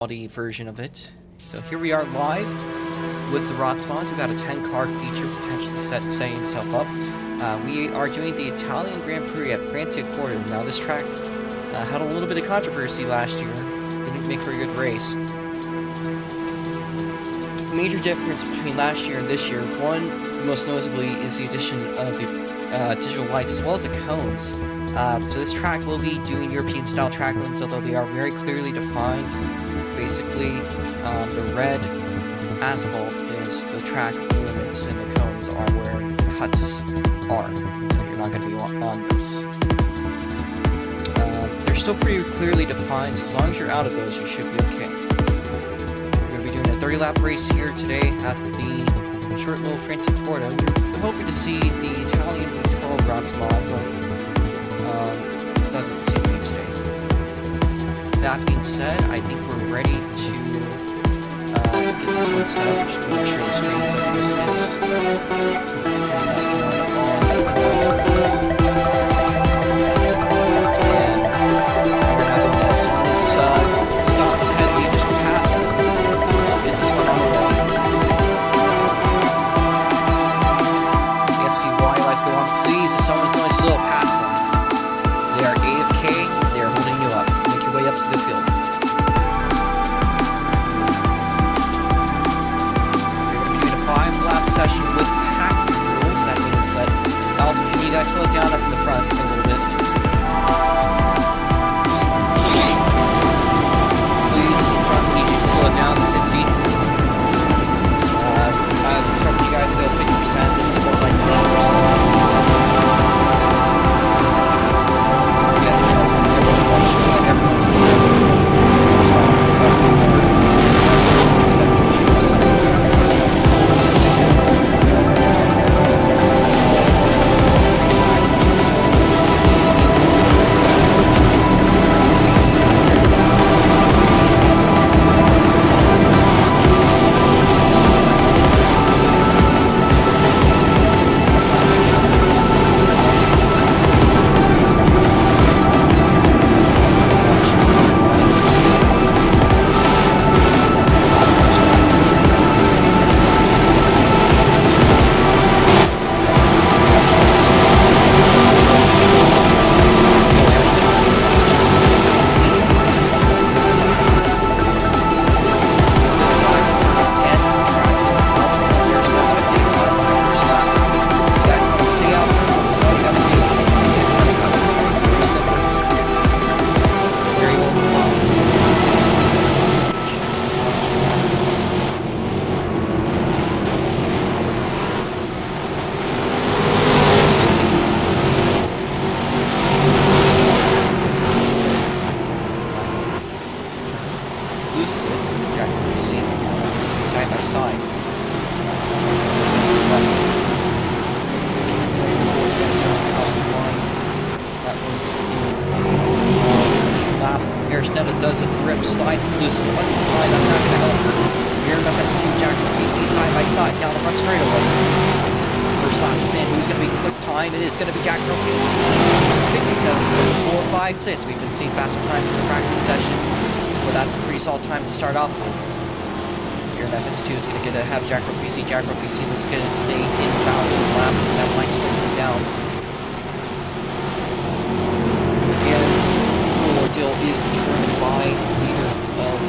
quality version of it. So here we are live with the ROX mods. We've got a 10-car feature potentially setting itself up. We are doing the Italian Grand Prix at Franciacorta. Now this track had a little bit of controversy last year. Didn't make for a good race. Major difference between last year and this year, one, most noticeably, is the addition of the digital lights as well as the cones. So this track will be doing European style track limits, although they are very clearly defined. Basically, the red asphalt is the track limits and the cones are where the cuts are. So you're not going to be on those. They're still pretty clearly defined, so as long as you're out of those, you should be okay. We're going to be doing a 30-lap race here today at the short little Franciacorta. We're hoping to see the Italian V12 ROX mod, but doesn't seem to be today. That being said, I think we're ready to get this one set up. Just make sure the screen's up this is. So on this stop ahead, we just passed. Let's get this one on the way. The FCY lights go on. Please, if someone's going slow, pass them. They are AFK, they are holding you up. Make your way up to the field. We're going to be doing a 5-lap session with pack rules. That means set. Also, can you guys slow it down up in the front a little bit? Please, in front, we need to slow it down to 60. I was expecting you guys to go 50%. This is more like 90%. Side by side. That was lap. Arisnetta does a drift slide loose. What's the line? That's not going to help her. Here up has two Jack PC side by side down the front straightaway. First lap is in. Who's going to be quick time? It is going to be Jack PC. 57.456. We've been seeing faster times in the practice session, but that's a pretty solid time to start off with. F2 is going to have Jack PC. Jack PC was going to be invalid lap. That might slow him down. And the ordeal is determined by the leader of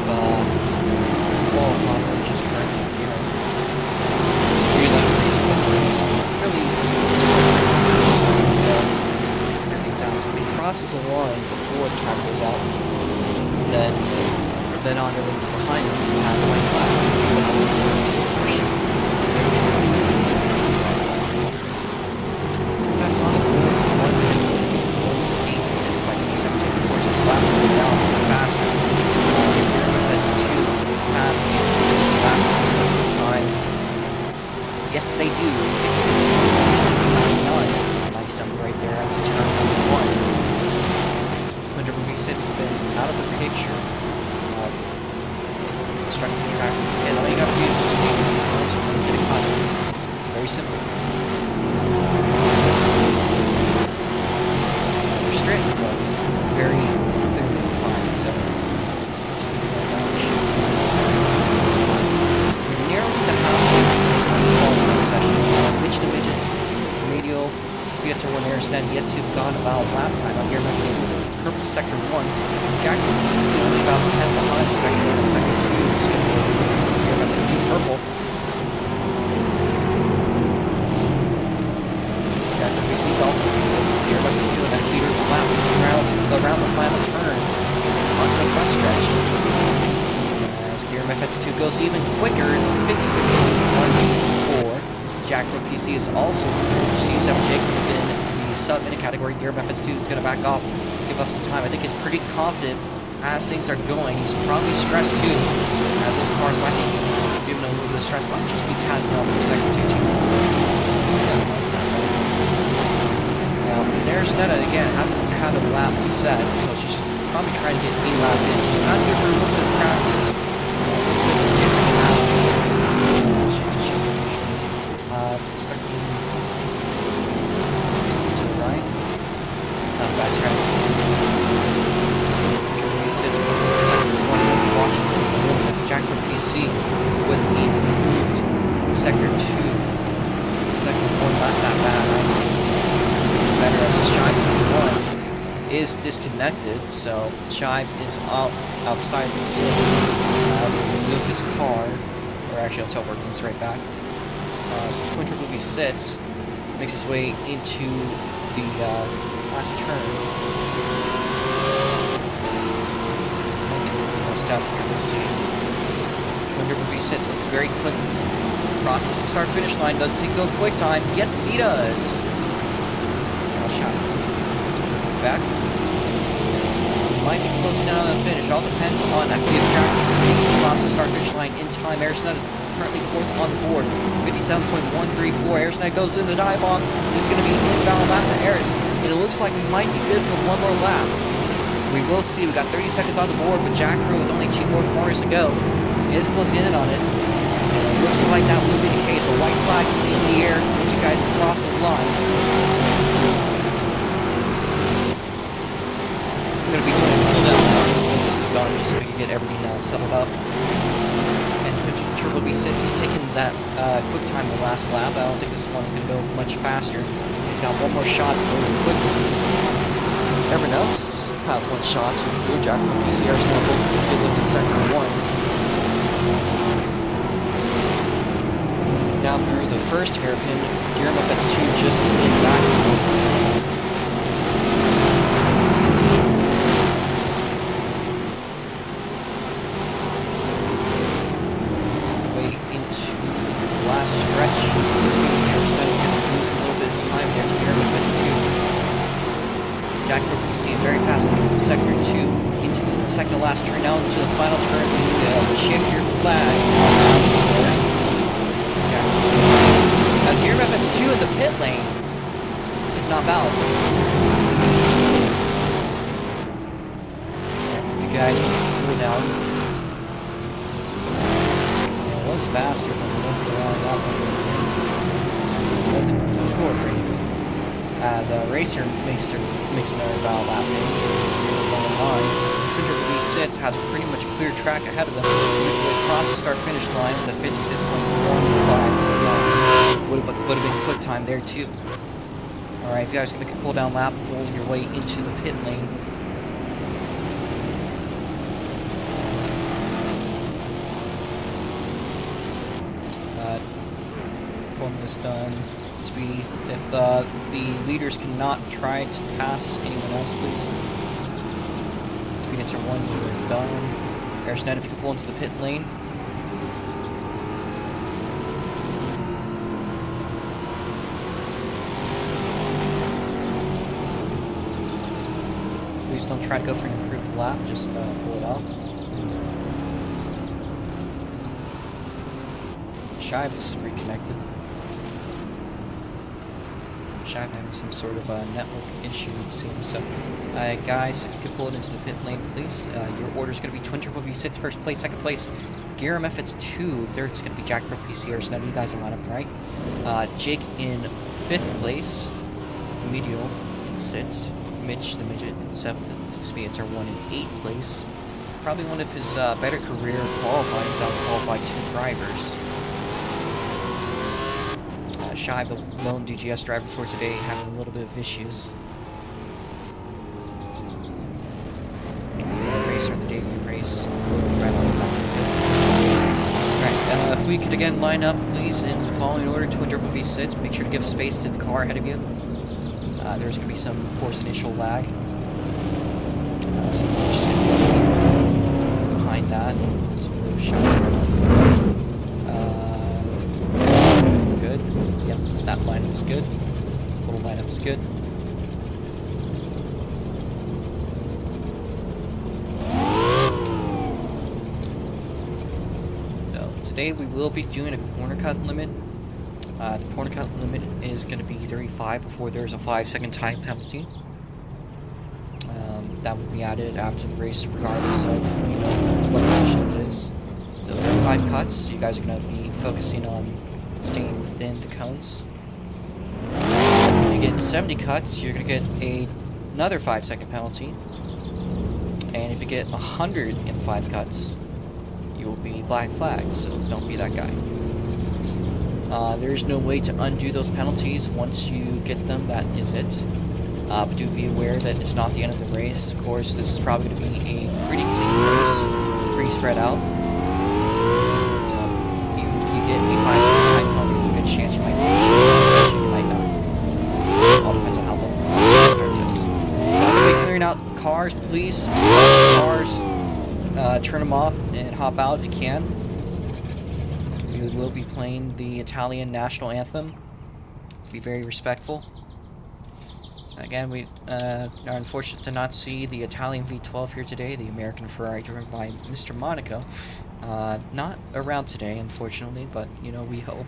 qualifying, which is currently here. Street level racing with the race. Really figure things out. So when he crosses a line before the time goes out, then on to behind him, you have the white flag. So that's on the board to 1:86 by T17. Of course, this lap will go down faster. That's 2 passing time. Yes, they do. 56.699. That's a nice number right there. That's a turn number 1. Winter Movie 6 has been out of the picture. Constructing the track, and all you gotta do is just stay in the cars and get a cut. Very simple. Restrict, but very clearly defined. So, just going to go down the chute. Airsnet yet to have gone about lap time. Out here, Memphis 2 with the purple sector 1. Jack PC only about 10 behind the sector 1 and sector 2. So here, Memphis 2 purple. Jack PC is also here, Memphis 2 in that heater lap around the final turn onto the front stretch. As Gear Memphis 2 goes even quicker, it's 56.164. Jack Pro PC is also G7 Jake in the sub-minute category. Gear Memphis 2 is going to back off, give up some time. I think he's pretty confident as things are going. He's probably stressed too, as those cars might be giving a little bit of stress. Might just be tagging off for second 2 cheapers. Now, there's Netta again, hasn't had a lap set, so she's probably trying to get a lap in. She's trying to give her a little bit of practice. Expecting to the right. Not a bad strategy. He sits with the second one Washington. Jack from PC with improved sector 2. Sector 1 not that bad. Better as Shive 1 is disconnected, so Shive is outside the facility. Remove his car, or actually I'll tell working this right back. So Twin Triple V sits, makes his way into the last turn. Stop here, we'll see. Twin Triple V sits, looks very quick. Crosses the start finish line, doesn't he go quick time? Yes, he does. Now shot. Back. Might be closing down on the finish. All depends on active track. See if he crosses the start finish line in time. Airsnet currently 4th on the board. 57.134. Airsnet goes in the dive bomb. It's going to be inbound lap for Airs. And it looks like we might be good for one more lap. We will see. We got 30 seconds on the board, but Jack Crew with only 2 more corners to go is closing in on it. And it looks like that will be the case. A white flag in the air once you guys cross the line. I'm going to be doing a cool down once this is done, just so we can get everything settled up. And Turbo V6 is taking that quick time the last lap. I don't think this one's going to go much faster. He's got one more shot to go quickly. Everyone else has one shot to Blue Jack from PCR Snapple. Good look in sector 1. Now through the first hairpin, Gear Memphis 2 just in back. Stretch. This is when Airsnet is going to lose a little bit of time there to Gear Memphis 2. Jack Pro PC very fast in sector 2 into the second to last turn, now into the final turn. Check your flag. Jack Pro PC as Gear Memphis 2 in the pit lane is not valid. If you guys want to cool down, it was faster than doesn't score for anything. As Racer makes another valve lap in. Twin V6 has pretty much clear track ahead of them. Across the start finish line with a 56.15. Would have been quick time there too. Alright, if you guys can make a cool down lap, pulling your way into the pit lane. This done. Speedy. If the leaders cannot try to pass anyone else, please. Speed enter 1, you're done. Airsnet, if you can pull into the pit lane. Please don't try to go for an improved lap, just pull it off. Shive's reconnected. Shive having some sort of network issue, it seems. So, guys, if you could pull it into the pit lane, please. Your order is going to be Twin Turbo V6, first place, second place. Gear MF, 2. Third's going to be Jack Pro PCR. So now you guys will line up, right? Jake in 5th place. Medial in 6th. Mitch the Midget in 7th. Speeds are 1 in 8th place. Probably one of his better career qualifying. He's out-qualified 2 drivers. shy of the lone DGS driver for today, having a little bit of issues. So the racer, the debut race, right on the back of the field. Alright, if we could again line up, please, in the following order: twin turbo V6. Make sure to give space to the car ahead of you. There's going to be some, of course, initial lag. So we're just going to be behind that. Just move shot. Good. Yep, that lineup is good. Little lineup is good. So today we will be doing a corner cut limit. The corner cut limit is going to be 35 before there's a 5-second time penalty. That will be added after the race, regardless of what position it is. So 35 cuts. You guys are going to be focusing on staying within the cones. If you get 70 cuts, you're going to get another 5-second penalty. And if you get 105 cuts, you will be black flagged. So don't be that guy. There's no way to undo those penalties. Once you get them, that is it. But do be aware that it's not the end of the race. Of course, this is probably going to be a pretty clean race, pretty spread out. So even if you get a 5-second time penalty, there's a good chance you might finish. You might not. It all depends on how the start is. So after clearing out cars, please stop the cars, turn them off, and hop out if you can. We will be playing the Italian national anthem. Be very respectful. Again, we are unfortunate to not see the Italian V12 here today, the American Ferrari driven by Mr. Monaco. Not around today, unfortunately, but, we hope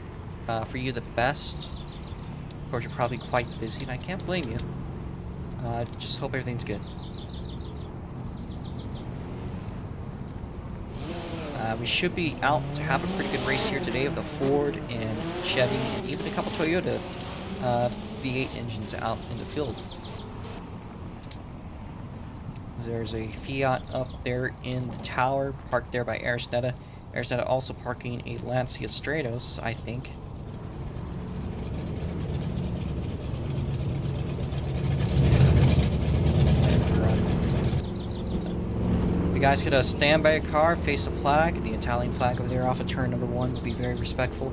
for you the best. Of course, you're probably quite busy, and I can't blame you. Just hope everything's good. We should be out to have a pretty good race here today with the Ford and Chevy and even a couple Toyota V8 engines out in the field. There's a Fiat up there in the tower, parked there by Arisneta. Arisneta also parking a Lancia Stratos, I think. If you guys could stand by a car, face the flag, the Italian flag over there off of turn number 1, would be very respectful.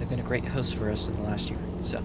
Been a great host for us in the last year, so.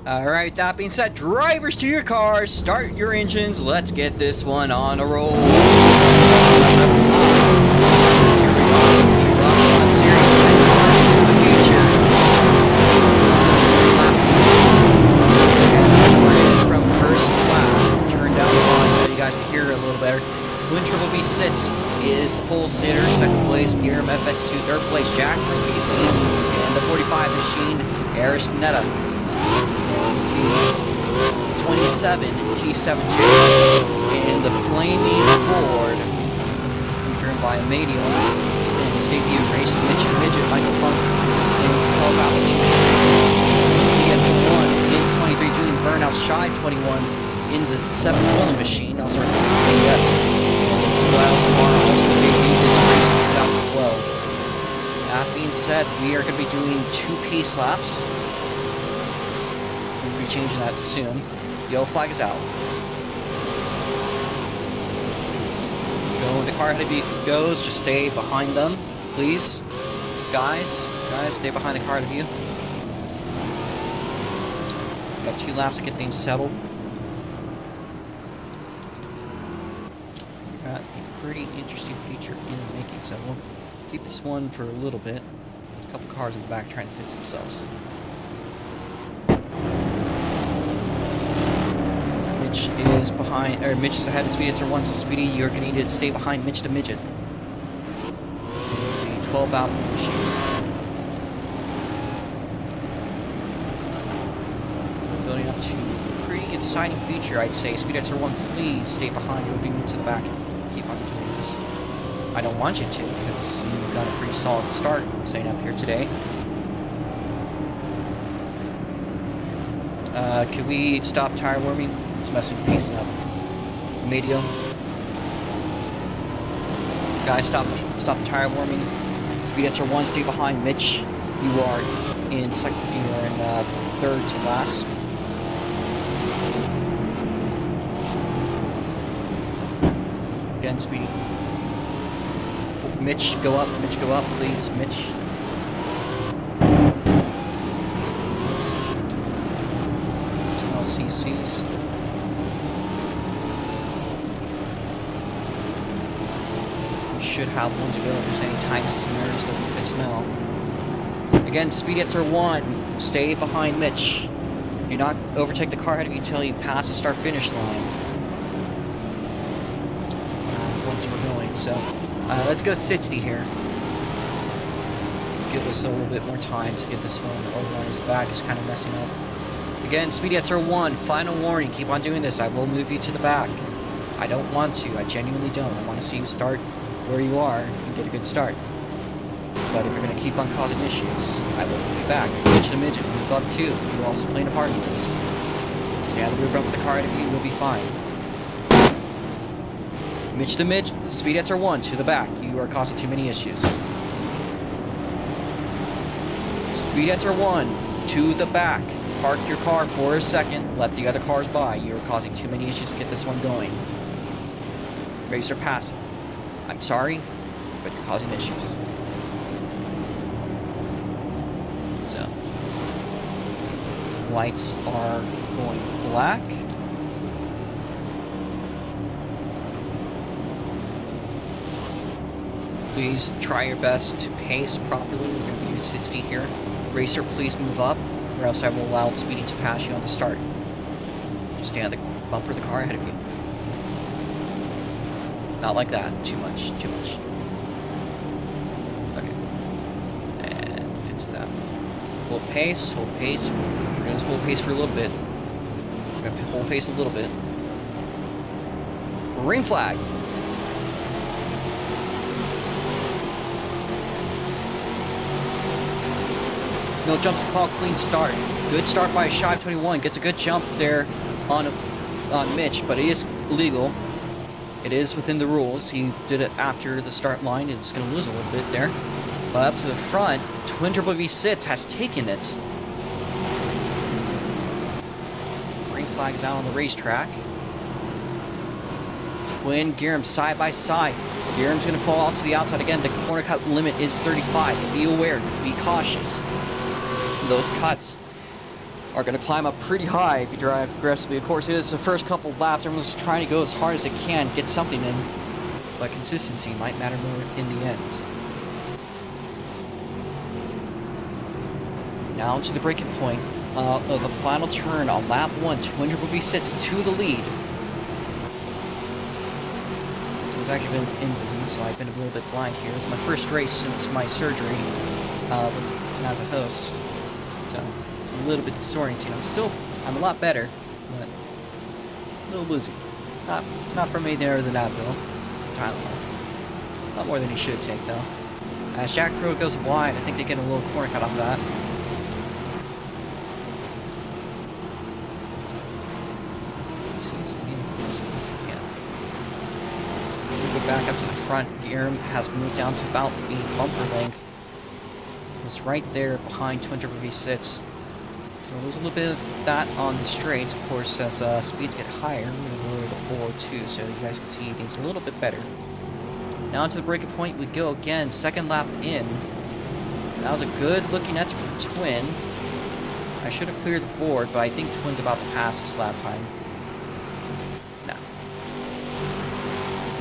Alright, that being said, drivers to your cars, start your engines, let's get this one on a roll. Here we go, the ROX Series 10 cars to the future. Jack from BC, and the 45 machine, Arisnetta. The 27 T7J, and the Flaming Ford. It's going to be driven by Amadio in his debut race. Mitch the Midget, Michael Funk, and 12 out he gets 1 in 23 doing burnouts shy 21 in the 7 rolling machine, also representing AS. And the 2 out also debuted this race in 2012. That being said, we are going to be doing 2 pace laps. We'll be changing that soon. Yellow flag is out. Go when the car ahead of you goes, just stay behind them, please. Guys, stay behind the car ahead of you. We got 2 laps to get things settled. We got a pretty interesting feature in the making, so we'll keep this one for a little bit. There's a couple cars in the back trying to fix themselves. Mitch is behind, or Mitch is ahead of Speedy. It's 1, so Speedy, you're going to need to stay behind Mitch the Midget. The 12 valve machine. Building up to a pretty exciting feature, I'd say. Speedy, it's 1, please stay behind. You'll be moved to the back if you keep on doing this. I don't want you to, because you've got a pretty solid start setting up here today. Could we stop tire warming? It's messing pacing up. Medium. Guys, stop the tire warming. Speed answer 1, stay behind Mitch. You are in second. You are in third to last. Again, Speedy. Mitch, go up, please, Mitch. Some LCCs. We should have one to go if there's any time scenarios that we fix now. Again, Speed Answer 1, stay behind Mitch. Do not overtake the car ahead of you until you pass the start-finish line. Once we're going, so... let's go 60 here. Give us a little bit more time to get this one organized. The back is kind of messing up. Again, Speedy Answer 1, final warning. Keep on doing this. I will move you to the back. I don't want to. I genuinely don't. I want to see you start where you are and get a good start. But if you're going to keep on causing issues, I will move you back. Mitch the Midget, move up too. You're also playing a part in this. Stay out of the bump with the car ahead of you, you'll be fine. Mitch the Midget, Speed Answer 1, to the back. You are causing too many issues. Speed Answer 1, to the back. Park your car for a second. Let the other cars by. You are causing too many issues to get this one going. Racer passing. I'm sorry, but you're causing issues. So, lights are going black. Please try your best to pace properly. We're going to be doing 60 here. Racer, please move up, or else I will allow Speedy to pass you on the start. Just stay on the bumper of the car ahead of you. Not like that. Too much. Too much. Okay. And fits that. Hold pace. Hold pace. We're going to hold pace for a little bit. We're going to hold pace a little bit. Green flag. No jumps to call, clean start. Good start by Shy 21. Gets a good jump there on Mitch, but it is legal. It is within the rules. He did it after the start line. It's going to lose a little bit there. But up to the front, Twin Turbo V6 has taken it. Green flag is out on the racetrack. Twin Giram side by side. Giram's going to fall out to the outside again. The corner cut limit is 35, so be aware, be cautious. Those cuts are going to climb up pretty high if you drive aggressively. Of course, it is the first couple of laps. Everyone's trying to go as hard as they can, get something in, but consistency might matter more in the end. Now to the breaking point of the final turn on lap 1. Twin Turbo V6 to the lead. He's actually been in the so I've been a little bit blind here. It's my first race since my surgery as a host, so it's a little bit disorienting. I'm a lot better, but a little woozy. Not from anything other than Advil. Tylenol. A lot more than he should take, though. As Jack Crow goes wide, I think they get a little corner cut off that. Let's see, he's leaning close as he can. We go back up to the front. Guillermo has moved down to about the bumper length. It's right there behind Twin Turbo V6. So there's a little bit of that on the straights. Of course, as speeds get higher, we're going to lower the board too, so you guys can see things a little bit better. Now to the breaking point we go again, second lap in. That was a good looking exit for Twin. I should have cleared the board, but I think Twin's about to pass this lap time. No.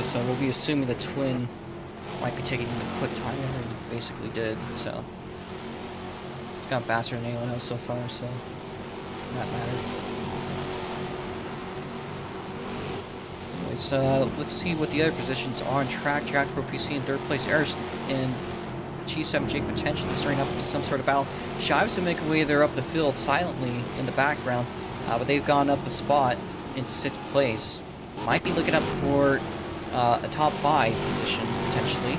So we'll be assuming the Twin might be taking the quick time, and he basically did, so. It's gone faster than anyone else so far, so not matter. Anyways, let's see what the other positions are on track. Jack Pro PC in third place, Eris and G7 Jake potentially starting up into some sort of battle. Shives to make a way there up the field silently in the background, but they've gone up a spot into 6th place. Might be looking up for a top 5 position potentially.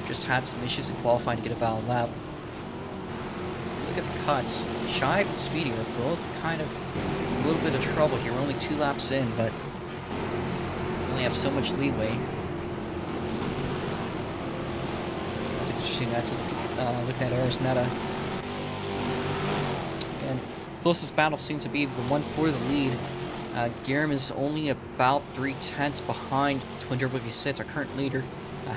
Just had some issues in qualifying to get a valid lap. Look at the cuts. Shive and Speedy are both kind of a little bit of trouble here. We're only 2 laps in, but we only have so much leeway. That's interesting. That's looking at Arizona. And closest battle seems to be the one for the lead. Guillermo is only about 3/10 behind Twin Turbo V6, our current leader.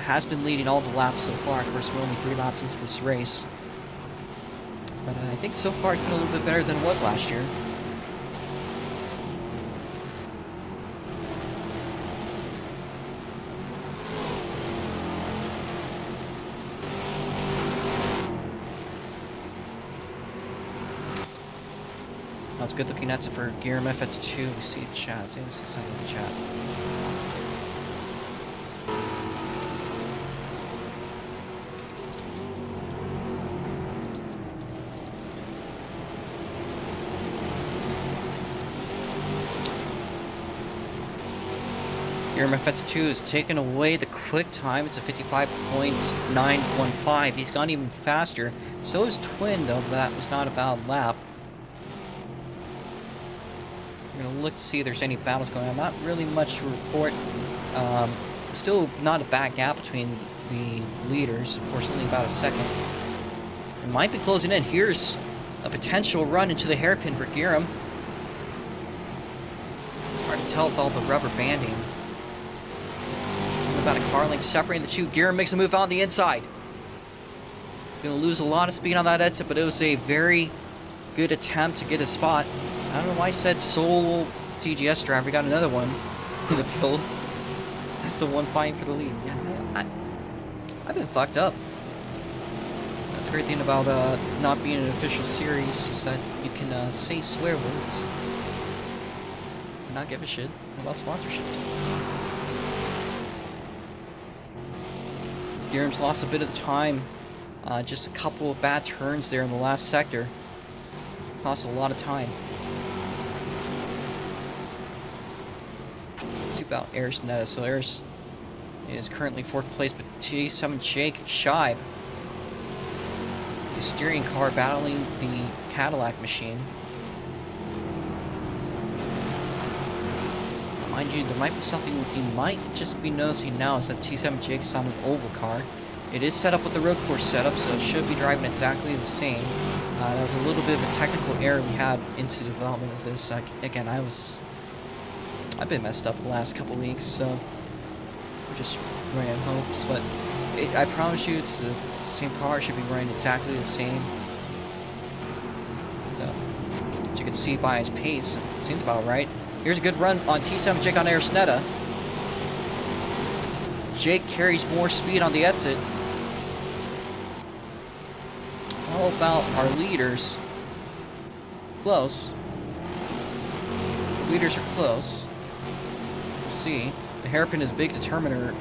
Has been leading all the laps so far. Of course, we're only 3 laps into this race. But I think so far it's been a little bit better than it was last year. That's good looking. That's it for Guillermo. FX2. We see a chat. We see something in the chat. Guillermo FX2 is taking away the quick time. It's a 55.915. He's gone even faster. So is Twin, though, but that was not a valid lap. We're going to look to see if there's any battles going on. Not really much to report. Still not a bad gap between the leaders. Of course, only about a second. It might be closing in. Here's a potential run into the hairpin for Guillermo. It's hard to tell with all the rubber banding. About a car length separating the two. Guillermo makes a move on the inside. Gonna lose a lot of speed on that exit, but it was a very good attempt to get a spot. I don't know why I said sole TGS driver. We got another one in the field. That's the one fighting for the lead. Yeah, I've been fucked up. That's a great thing about not being an official series, is that you can say swear words and not give a shit about sponsorships. Guillermo's lost a bit of the time. Just a couple of bad turns there in the last sector. Cost a lot of time. Let's see about Arizona. So Aris is currently 4th place, but T7 Jake Shive, the steering car, battling the Cadillac machine. Mind you, there might be something you might just be noticing now, is that T7 Jake is on an oval car. It is set up with the road course setup, so it should be driving exactly the same. That was a little bit of a technical error we had into the development of this. Again, I've been messed up the last couple weeks, so we're just running hopes. But I promise you, it's the same car. It should be running exactly the same. So, as you can see by his pace, it seems about right. Here's a good run on T7 Jake on Arizona. Jake carries more speed on the exit. How about our leaders? Close. The leaders are close. see. The hairpin is big determiner.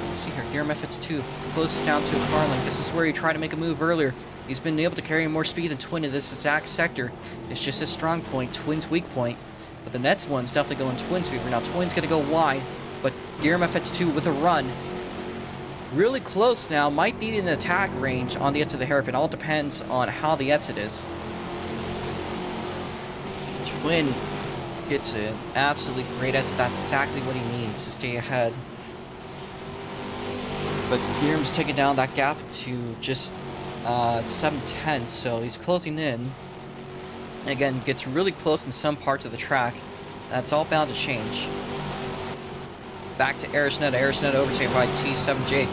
Let's see here. Gear methods 2 closes down to a car length. This is where he tried to make a move earlier. He's been able to carry more speed than Twin in this exact sector. It's just his strong point, Twin's weak point. But the next one's definitely going Twin's favor. Now Twin's going to go wide, but Gear methods 2 with a run. Really close now. Might be in the attack range on the exit of the hairpin. All depends on how the exit is. Twin gets an absolutely great exit. That's exactly what he needs to stay ahead. But Gear's taking down that gap to just 7/10, so he's closing in. Again, gets really close in some parts of the track. That's all bound to change. Back to Arisnetta. Arisnetta overtaken by T7 Jake.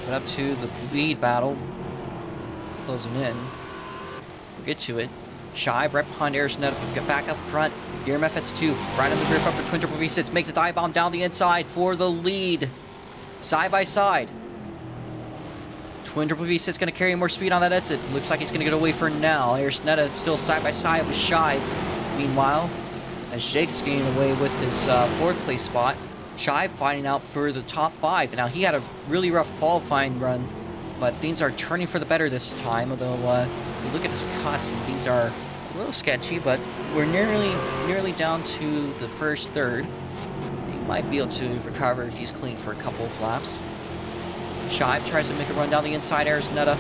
But up to the lead battle. Closing in. We'll get to it. Shibe right behind Arisnetta. Get back up front. Gear methods 2. Right on the rear bumper. Twin triple V6. Makes a dive bomb down the inside for the lead. Side by side. Twin triple V6 going to carry more speed on that exit. Looks like he's going to get away for now. Arisnetta still side by side with Shibe. Meanwhile, as Jake is getting away with this 4th place spot, Shibe fighting out for the top 5. Now, he had a really rough qualifying run, but things are turning for the better this time. Although, we look at his cuts and things are a little sketchy, but we're nearly down to the first third. He might be able to recover if he's clean for a couple of laps. Shibe tries to make a run down the inside. Arisnetta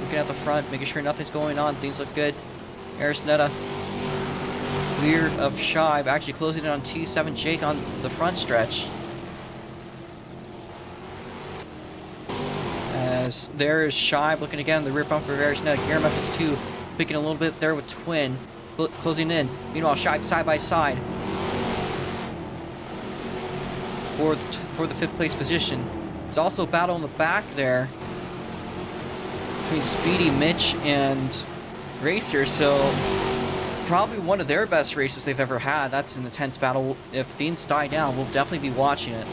looking at the front, making sure nothing's going on. Things look good. Arisnetta clear of Shibe, actually closing it on T7 Jake on the front stretch. As there is Shibe looking again at the rear bumper of Arisnetta. Gear methods 2 picking a little bit there with Twin closing in. Meanwhile, Shibe side by side for the 5th place position. There's also a battle in the back there between Speedy, Mitch, and Racer, so probably one of their best races they've ever had. That's an intense battle. If things die down, we'll definitely be watching it.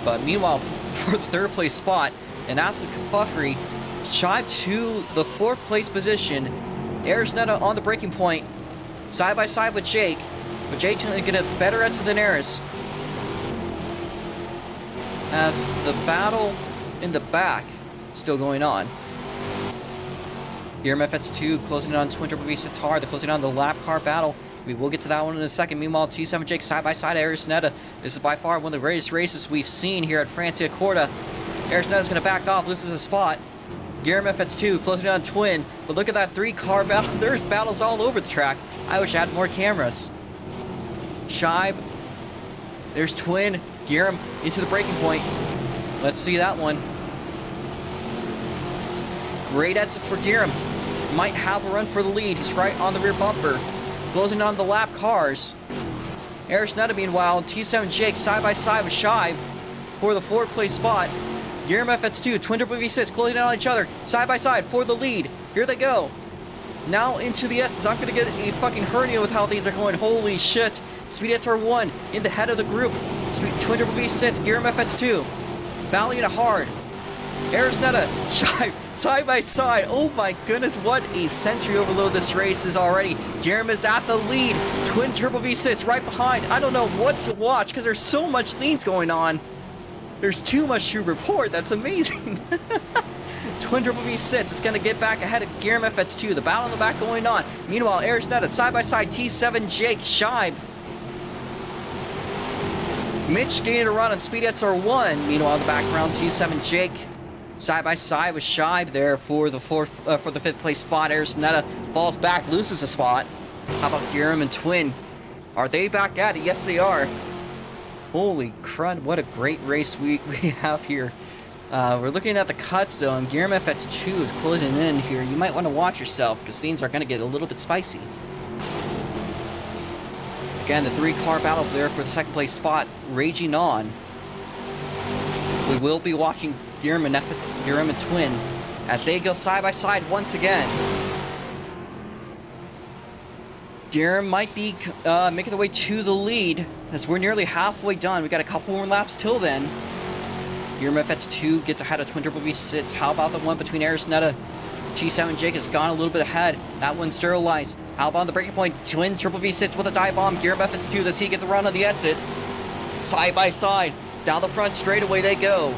But meanwhile, for the 3rd place spot, an absolute kerfuffle. Shibe to the 4th place position. Arisnetta on the breaking point, side by side with Jake. But Jake's going to get a better exit than Aris. As the battle in the back still going on. Gear methods 2 closing in on Twin triple V6 hard. They're closing on the lap car battle. We will get to that one in a second. Meanwhile, T7 Jake side by side Arisnetta. This is by far one of the greatest races we've seen here at Franciacorta. Arisnetta's going to back off, loses a spot. Gear methods 2 closing in on Twin. But look at that 3-car battle. There's battles all over the track. I wish I had more cameras. Shibe. There's Twin. Gear into the breaking point. Let's see that one. Great exit for Gear. Might have a run for the lead. He's right on the rear bumper. Closing on the lap cars. Arisnetta, meanwhile, T7 Jake side by side with Shibe for the 4th place spot. Gear methods 2, Twin triple V6 closing on each other, side by side for the lead. Here they go. Now into the S's. I'm going to get a fucking hernia with how things are going. Holy shit. Speed SR1 in the head of the group. Twin triple V6, Gear methods 2. Battling it hard. Arisnetta, Shibe, side by side. Oh my goodness, what a sensory overload this race is already. Gear is at the lead. Twin triple V6 right behind. I don't know what to watch because there's so much things going on. There's too much to report. That's amazing. Twin triple V6 is going to get back ahead of Gear methods 2. The battle in the back going on. Meanwhile, Arisnetta side by side. T7 Jake, Shibe. Mitch getting a run on Speed SR1. Meanwhile, in the background, T7 Jake side by side with Shibe there for the 5th place spot. Arisnetta falls back, loses a spot. How about Gear and Twin? Are they back at it? Yes, they are. Holy crud, what a great race we have here. We're looking at the cuts though, and Gear methods 2 is closing in here. You might want to watch yourself because things are going to get a little bit spicy. Again, the 3-car battle there for the 2nd place spot raging on. We will be watching Gear and Twin as they go side by side once again. Gear might be making the way to the lead as we're nearly halfway done. We got a couple more laps till then. FX2 gets ahead of Twin Turbo V6. How about the one between Arisnetta? T7 Jake has gone a little bit ahead. That one's sterilized. How about the breaking point? Twin Turbo V6 with a dive bomb. Gear FX2, does he get the run on the exit? Side by side. Down the front straightaway they go.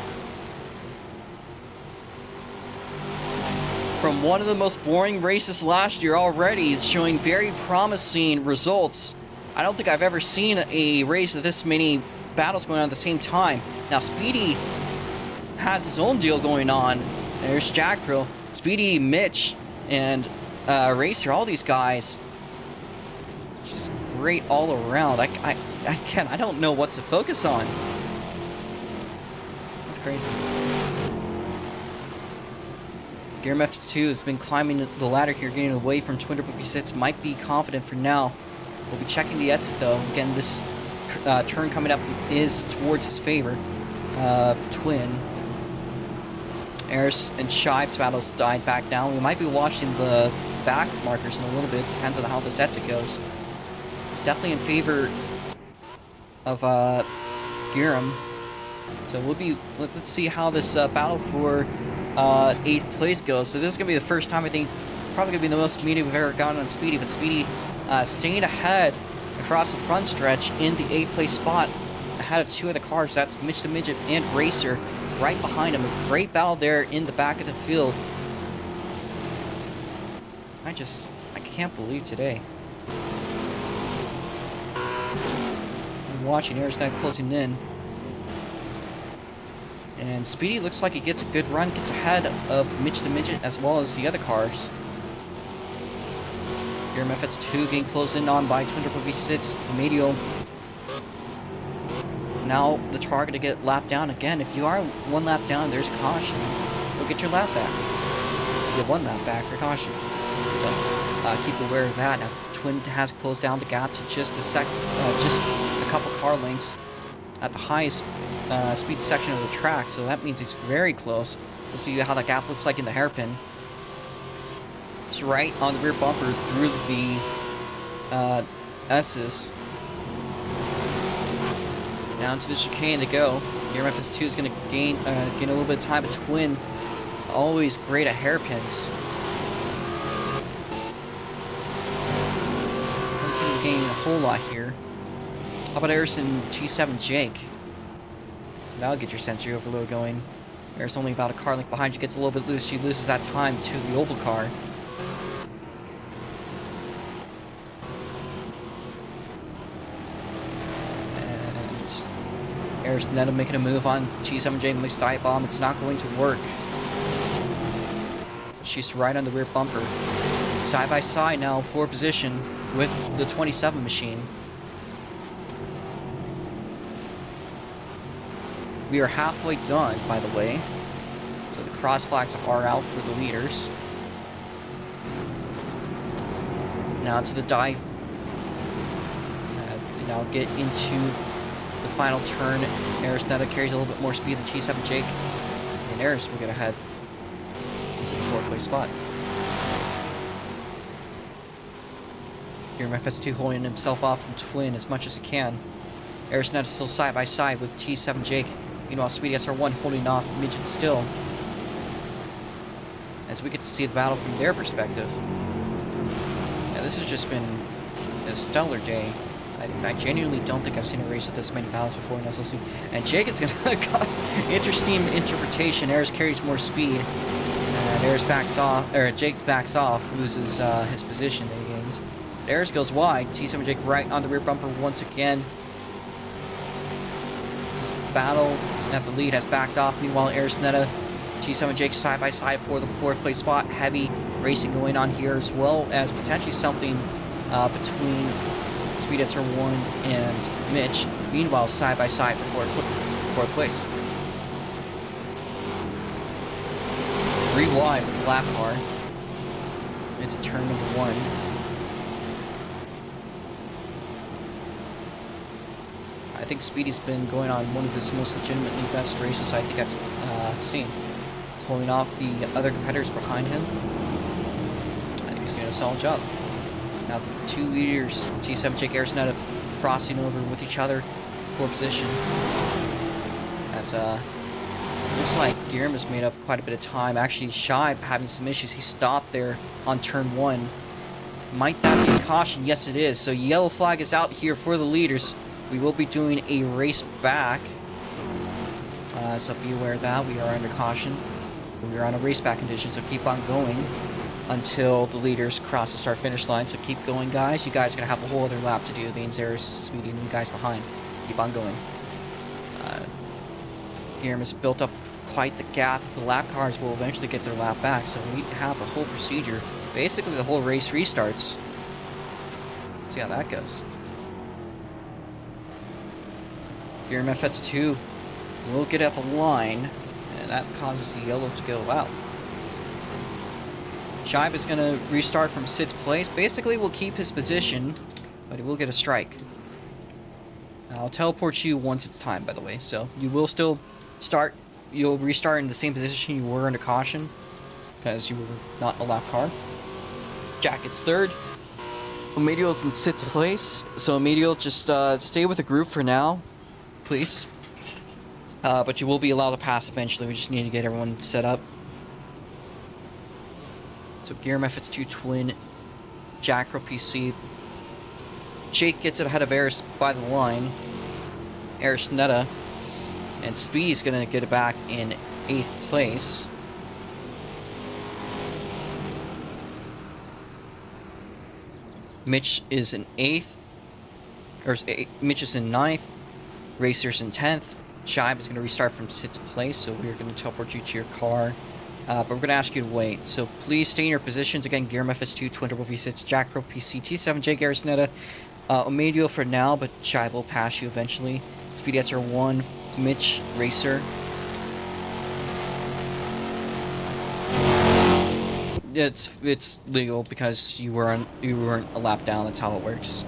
From one of the most boring races last year already, is showing very promising results. I don't think I've ever seen a race with this many battles going on at the same time. Now Speedy has his own deal going on. There's Jackrill, Speedy, Mitch, and Racer. All these guys, just great all around. I don't know what to focus on. That's crazy. Gear FX2 has been climbing the ladder here, getting away from Twin Turbo V6. Might be confident for now. We'll be checking the exit though. Again, this turn coming up is towards his favor. Twin. Eris and Shive's battles died back down. We might be watching the back markers in a little bit. Depends on how this exit goes. It's definitely in favor of Giram. So let's see how this battle for 8th place goes. So this is going to be the first time, I think, probably going to be the most media we've ever gotten on Speedy, but Speedy staying ahead across the front stretch in the 8th place spot, ahead of 2 of the cars. That's Mitch the Midget and Racer right behind him. A great battle there in the back of the field. I can't believe today. I'm watching Arisnet closing in. And Speedy looks like he gets a good run, gets ahead of Mitch the Midget as well as the other cars. Here FX2 getting closed in on by Twin Turbo V6, Medio. Now the target to get lapped down again. If you are 1 lap down, there's a caution. You'll get your lap back. You get 1 lap back for caution. So keep aware of that. Now Twin has closed down the gap to just a couple car lengths at the highest speed section of the track, so that means he's very close. We'll see how that gap looks like in the hairpin. It's right on the rear bumper through the S's. Down to the chicane to go. Here FS2 is going to gain a little bit of time, but Twin always great at hairpins. Doesn't seem to gain a whole lot here. How about Harrison T7 Jake? That'll get your sensory overload going. There's only about a car length behind you, gets a little bit loose. She loses that time to the oval car. And Arisnetta making a move on T7J with dive bomb. It's not going to work. She's right on the rear bumper. Side by side now, 4 position with the 27 machine. We are halfway done, by the way. So the cross flags are out for the leaders. Now to the dive. Now get into the final turn. Arisnetta carries a little bit more speed than T7 Jake. And Aris will get ahead into the 4th place spot. Here FS2 holding himself off from Twin as much as he can. Arisnetta still side by side with T7 Jake. Meanwhile, Speedy SR1 holding off Midget still. As we get to see the battle from their perspective. Yeah, this has just been a stellar day. I genuinely don't think I've seen a race with this many battles before in SLC. And Jake is going to interesting interpretation. Aris carries more speed. And Aris backs off, or Jake backs off, loses his position that he gained. Aris goes wide. T7 Jake right on the rear bumper once again. This battle at the lead has backed off. Meanwhile, Arisnetta, T7 Jake side by side for the 4th place spot. Heavy racing going on here, as well as potentially something between Speed Etzer 1 and Mitch. Meanwhile, side by side for 4th place. 3 wide for the lap car into turn number 1. I think Speedy's been going on one of his most legitimately best races I think I've seen. He's holding off the other competitors behind him. I think he's doing a solid job. Now the 2 leaders, T7 Jake Arisnetta, crossing over with each other for position. As Looks like Guillermo has made up quite a bit of time. Actually, Shibe having some issues. He stopped there on turn 1. Might that be a caution? Yes, it is. So yellow flag is out here for the leaders. We will be doing a race back. So be aware of that. We are under caution. We are on a race back condition, so keep on going until the leaders cross the start-finish line. So keep going, guys. You guys are going to have a whole other lap to do. The Anzaris, Speedy, and you guys behind. Keep on going. Guillermo's built up quite the gap. The lap cars will eventually get their lap back, so we have a whole procedure. Basically, the whole race restarts. Let's see how that goes. Guillermo FX2 will get at the line, and that causes the yellow to go out. Shibe is going to restart from Sid's place. Basically, will keep his position, but he will get a strike. I'll teleport you once it's time, by the way, so you will still start. You'll restart in the same position you were under caution, because you were not in a lap car. Jack gets third. Emilio's in Sid's place, so Emilio, just stay with the group for now, please. But you will be allowed to pass eventually. We just need to get everyone set up. So Guillermo FX2 Twin, Jack PC. Jake gets it ahead of Eris by the line. Eris Netta. And Speedy's going to get it back in 8th place. Mitch is in 8th. Mitch is in 9th. Racer's in 10th. Shibe is going to restart from Sid's place, so we're going to teleport you to your car. But we're going to ask you to wait. So please stay in your positions. Again, Guillermo FS2, Twin Turbo V6, Jack PC, T7, Jake Arisnetta, Omedio for now, but Shibe will pass you eventually. Speedy Answer 1, Mitch, Racer. It's legal because you weren't a lap down. That's how it works.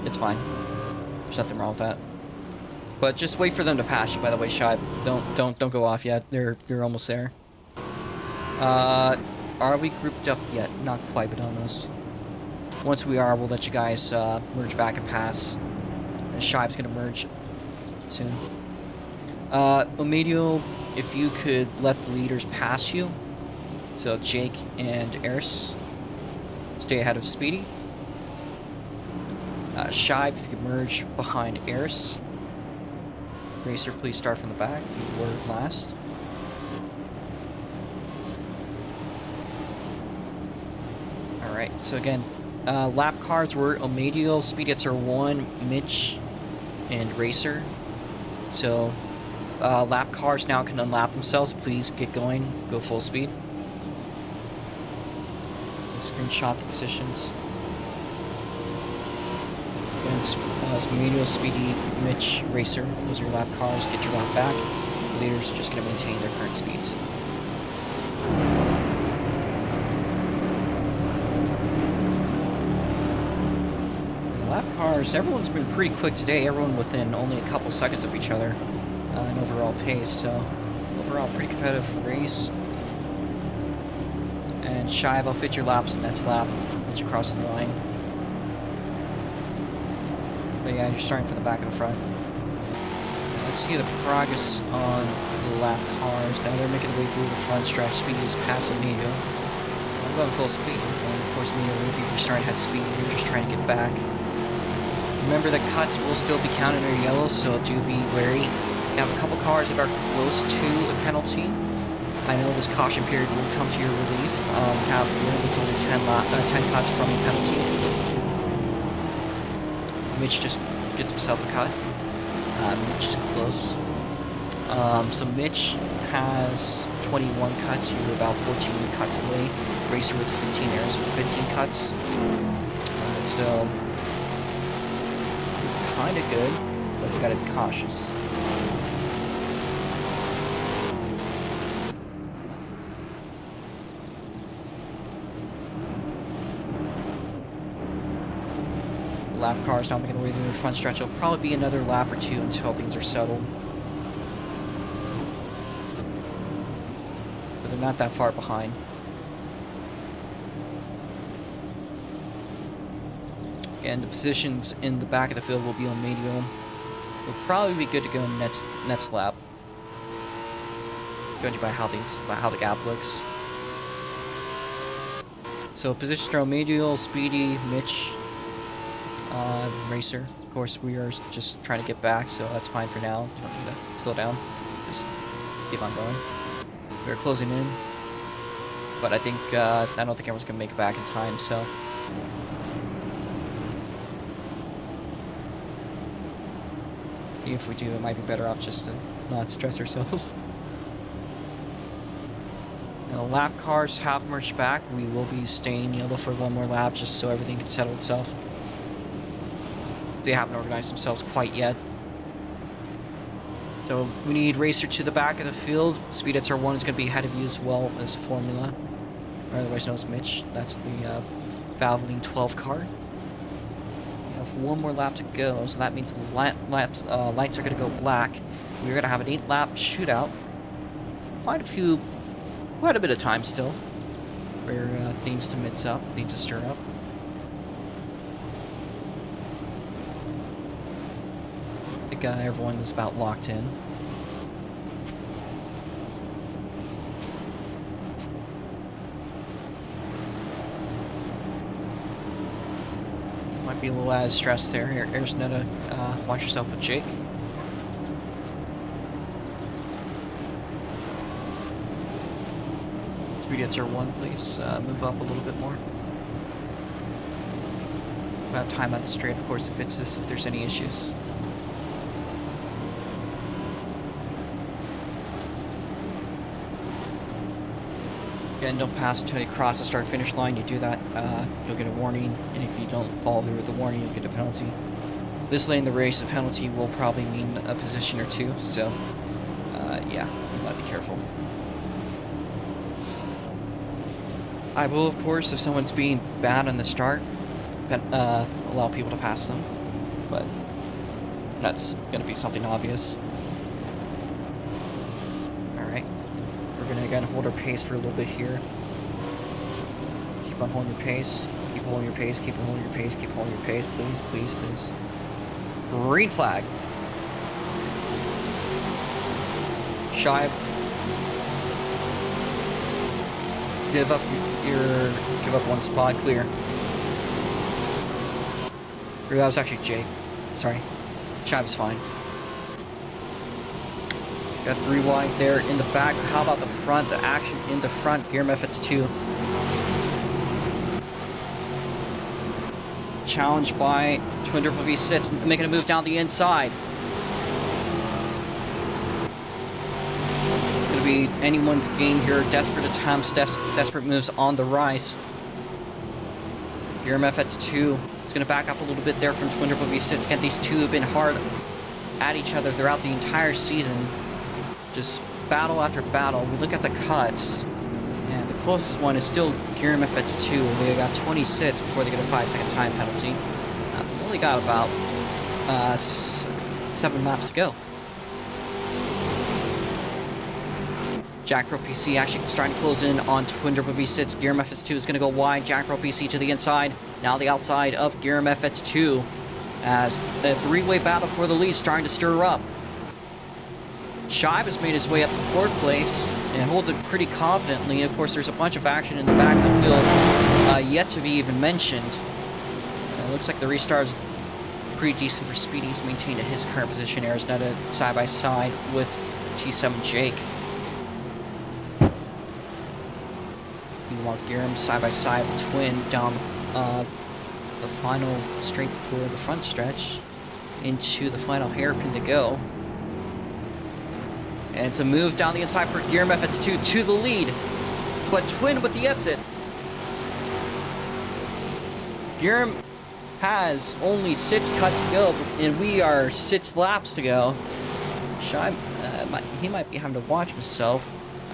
It's fine. There's nothing wrong with that. But just wait for them to pass you. By the way, Shibe, don't go off yet. You're almost there. Are we grouped up yet? Not quite, but almost. Once we are, we'll let you guys merge back and pass. And Shibe's gonna merge soon. Omedio, if you could let the leaders pass you. So Jake and Eris stay ahead of Speedy. Shibe, if you could merge behind Eris. Racer, please start from the back. You were last. Alright, so again, lap cars were Omedio, Speedy Answer 1, Mitch, and Racer. So, lap cars now can unlap themselves. Please get going. Go full speed. Screenshot the positions. Again, Omedio, Speedy, Mitch, Racer. Those are your lap cars. Get your lap back. The leaders are just going to maintain their current speeds. Lap cars, everyone's been pretty quick today. Everyone within only a couple seconds of each other in overall pace. So, overall, pretty competitive race. And Shibe, I'll fit your laps in next lap once you cross the line. But yeah, you're starting from the back and the front. Let's see the progress on the lap cars. Now they're making their way through the front stretch. Speedy is passing Medio. I'm going full speed. And of course, Medio will be restarting at speed. You're just trying to get back. Remember that cuts will still be counted under yellow, so do be wary. You have a couple cars that are close to a penalty. I know this caution period will come to your relief. You have it's only 10 cuts from the penalty. Mitch just gets himself a cut. Mitch is close. So Mitch has 21 cuts. You're about 14 cuts away. Racer with 15 errors with 15 cuts. So kind of good, but we gotta be cautious. Lap cars now making their way through the front stretch. It'll probably be another lap or two until things are settled. But they're not that far behind. Again, the positions in the back of the field will be on medium. We'll probably be good to go in next lap. judging by how the gap looks. So position throw, Medial, Speedy, Mitch, Racer. Of course, we are just trying to get back, so that's fine for now. You don't need to slow down. Just keep on going. We're closing in, but I think I don't think everyone's gonna make it back in time. So. If we do, it might be better off just to not stress ourselves. Now, lap cars have merged back. We will be staying yellow for one more lap just so everything can settle itself. They haven't organized themselves quite yet. So we need Racer to the back of the field. Speed SR1 is going to be ahead of you as well as Formula, or otherwise known as Mitch. That's the Valvoline 12 car. We have one more lap to go, so that means the lights are going to go black. We're going to have an 8-lap shootout. Quite a bit of time still for things to mix up, things to stir up. I think everyone is about locked in. Might be a little out of stress there. Here's Netta. Watch yourself with Jake. Speed SR1, please move up a little bit more. We'll have time at the straight, of course, to fix this if there's any issues. Again, don't pass until you cross the start-finish line. You do that, you'll get a warning, and if you don't follow through with the warning, you'll get a penalty. This late in the race, the penalty will probably mean a position or two, so yeah, you gotta be careful. I will, of course, if someone's being bad on the start, allow people to pass them, but that's going to be something obvious. Alright, we're going to again hold our pace for a little bit here. Keep on holding your pace, keep holding your pace, keep holding your pace, keep holding your pace, please, please, please. Green flag. Shy. Give up one spot, clear. Or that was actually Jake. Sorry. Shive is fine. Got 3 wide there in the back. How about the front? The action in the front. Gear methods 2. Challenged by Twin Triple V6, making a move down the inside. Be anyone's game here. Desperate attempts, desperate moves on the rise. Gear MFX 2 is going to back off a little bit there from Twin Triple V6. Again, these two have been hard at each other throughout the entire season. Just battle after battle. We look at the cuts, and the closest one is still Gear MFX 2. They got 20 sits before they get a 5-second time penalty. We only got about 7 laps to go. Jack Pro PC actually starting to close in on Twin Triple V6. Gear MFX 2 is going to go wide. Jack Pro PC to the inside. Now the outside of Gear MFX 2 as a 3-way battle for the lead starting to stir up. Shive has made his way up to 4th place and holds it pretty confidently. Of course, there's a bunch of action in the back of the field yet to be even mentioned. It looks like the restart is pretty decent for Speedy. He's maintained at his current position. Arizona side by side with T7 Jake. Meanwhile, Giram side by side with Twin down the final straight for the front stretch into the final hairpin to go. And it's a move down the inside for Giram FX2 to the lead, but Twin with the exit. Giram has only 6 cuts to go, and we are 6 laps to go. Shibe, he might be having to watch himself.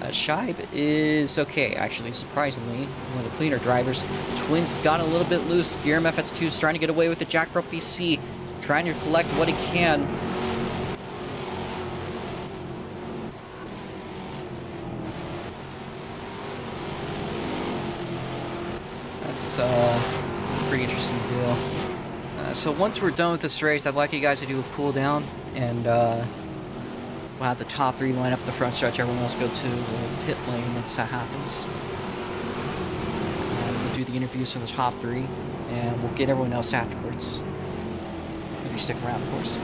Shibe is okay, actually, surprisingly. One of the cleaner drivers. Twin's got a little bit loose. Giram FX2 is trying to get away with the Jack Pro PC, trying to collect what he can. It's a pretty interesting deal. So once we're done with this race, I'd like you guys to do a cool down and We'll have the top 3 line up the front stretch. Everyone else go to the pit lane once that happens. And we'll do the interviews for the top 3, and we'll get everyone else afterwards. If you stick around, of course.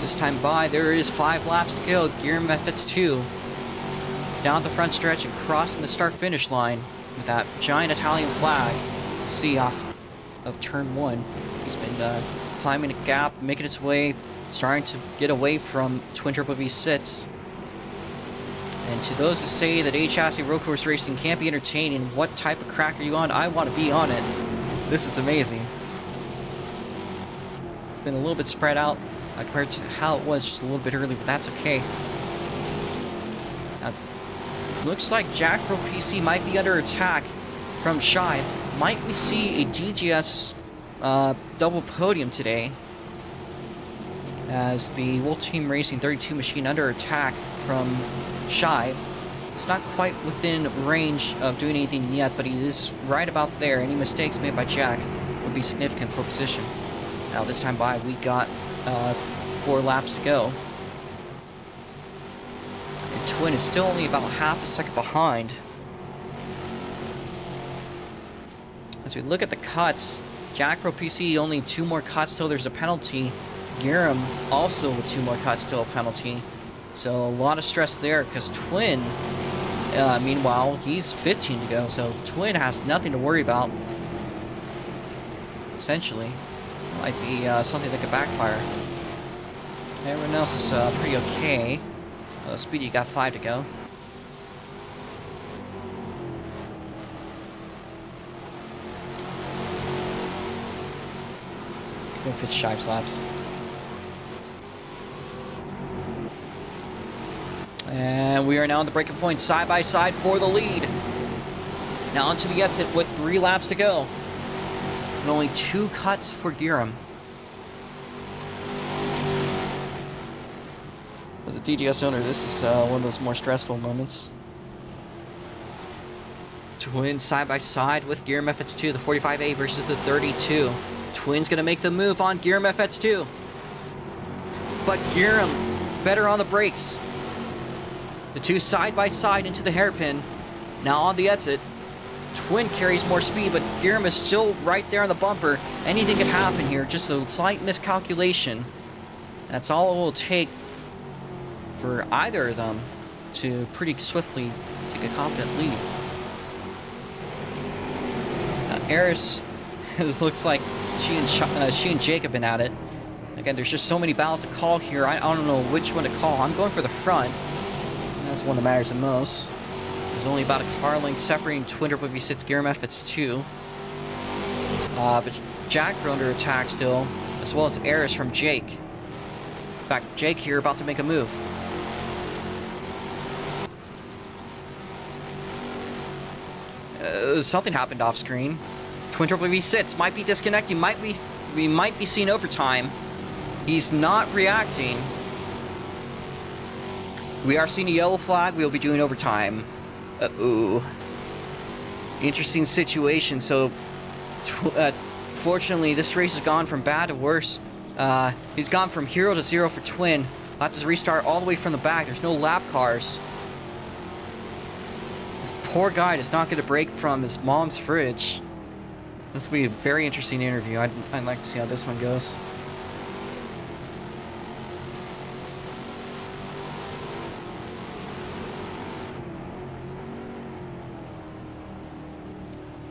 This time by, there is 5 laps to go. Guillaume F2 down the front stretch and crossing the start-finish line with that giant Italian flag to see off of turn 1. He's been climbing a gap, making his way, starting to get away from Twin Turbo V6. And to those that say that H-chassis road course racing can't be entertaining, what type of crack are you on? I want to be on it. This is amazing. Been a little bit spread out compared to how it was just a little bit early, but that's okay. Now, looks like Jack Pro PC might be under attack from Shy. Might we see a DGS double podium today, as the World Team Racing 32 machine under attack from Shy. It's not quite within range of doing anything yet, but he is right about there. Any mistakes made by Jack would be significant for position. Now this time by, we got 4 laps to go. And Twin is still only about half a second behind. As we look at the cuts, Jack Pro PC only 2 more cuts till there's a penalty. Guillaume also with 2 more cuts till a penalty. So a lot of stress there, because Twin, meanwhile, he's 15 to go. So Twin has nothing to worry about. Essentially, might be something that could backfire. Everyone else is pretty okay. Speedy got 5 to go. Go fit Shive's laps. And we are now on the breaking point, side by side for the lead. Now onto the exit with 3 laps to go. And only 2 cuts for Guillaume. As a DGS owner, this is one of those more stressful moments. Twin side by side with Guillaume FX2, the 45A versus the 32. Twin's gonna make the move on Guillaume FX2. But Guillaume better on the brakes. The 2 side by side into the hairpin. Now on the exit. Twin carries more speed, but Guillaume is still right there on the bumper. Anything could happen here, just a slight miscalculation. That's all it will take for either of them to pretty swiftly take a confident lead. Now, Eris, it looks like she and Jake have been at it. Again, there's just so many battles to call here. I don't know which one to call. I'm going for the front. That's one that matters the most. There's only about a car length separating Twin Turbo V6 Guillaume F2. But Jack are under attack still, as well as Eris from Jake. In fact, Jake here about to make a move. Something happened off screen. Twin Turbo V6 might be disconnecting. We might be seeing overtime. He's not reacting. We are seeing a yellow flag. We'll be doing overtime. Uh-oh. Interesting situation. So, fortunately, this race has gone from bad to worse. He's gone from 0 to 0 for Twin. I'll have to restart all the way from the back. There's no lap cars. This poor guy is not going to break from his mom's fridge. This will be a very interesting interview. I'd like to see how this one goes.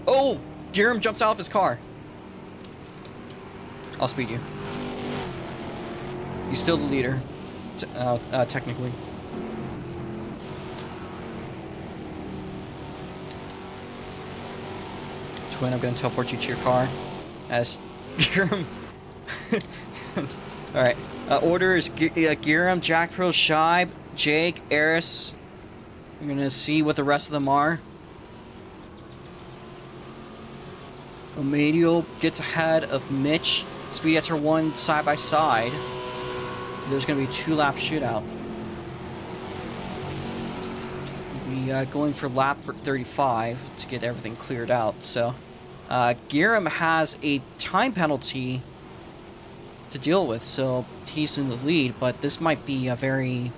Oh! Guillaume jumps out of his car. I'll speed you. He's still the leader, technically. Twin, I'm going to teleport you to your car. As Guillaume... Alright. Order is Guillaume, Jack Pro, Shibe, Jake, Eris. I'm going to see what the rest of them are. Omedio gets ahead of Mitch. Speed gets her 1 side by side. There's going to be a 2-lap shootout. We going for lap 35 to get everything cleared out. So, Guillaume has a time penalty to deal with, so he's in the lead. But this might be a very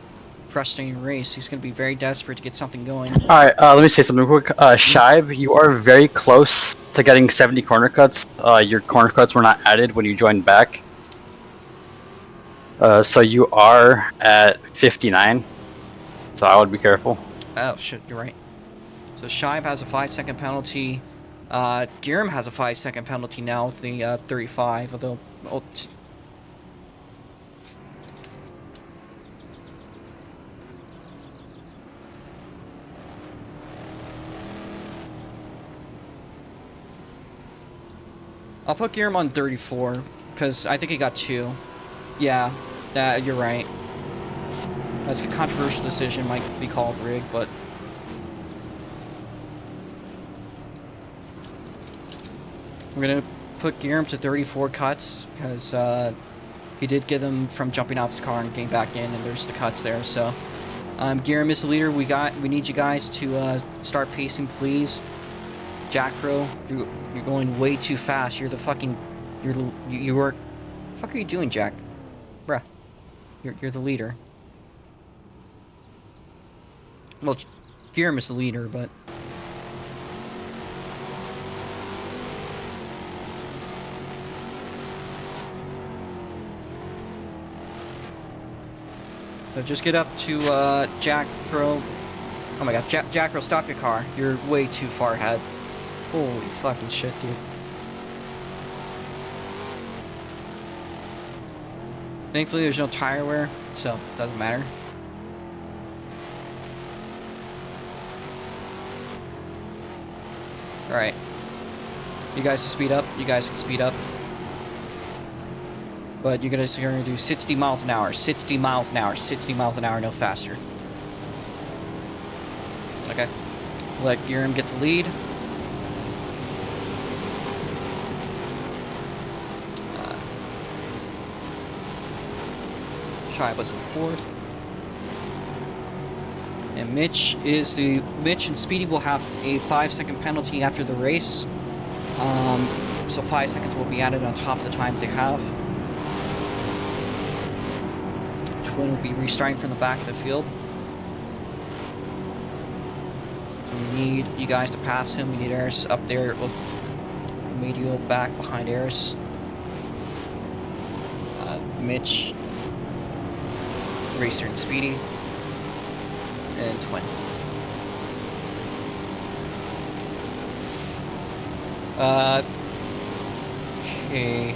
frustrating race. He's going to be very desperate to get something going. All right, let me say something quick. Shibe, you are very close to getting 70 corner cuts. Your corner cuts were not added when you joined back. So you are at 59. So I would be careful. Oh, shit, you're right. So Shibe has a 5-second penalty. Giram has a 5-second penalty now with the 35, although... Oh, I'll put Giram on 34, because I think he got 2. Yeah, you're right. That's a controversial decision, might be called rigged, but... We're going to put Giram to 34 cuts, because he did get them from jumping off his car and getting back in, and there's the cuts there, so... Giram is the leader. We need you guys to start pacing, please. Jack Crow, you're going way too fast. You're the fucking... You're... What the fuck are you doing, Jack? Bruh. You're the leader. Well, Giram is the leader, but... So just get up to, Jack Crow. Oh my god, Jack Crow, stop your car. You're way too far ahead. Holy fucking shit, dude. Thankfully, there's no tire wear, so it doesn't matter. Alright. You guys can speed up. You guys can speed up. But you're gonna do 60 miles an hour, 60 miles an hour, 60 miles an hour, no faster. Okay. Let Giram get the lead. Shibe was in 4th. And Mitch and Speedy will have a 5-second penalty after the race. So 5 seconds will be added on top of the times they have. Twin will be restarting from the back of the field. So we need you guys to pass him. We need Eris up there. Medial back behind Eris. Mitch, Racer and Speedy, and Twin. Okay.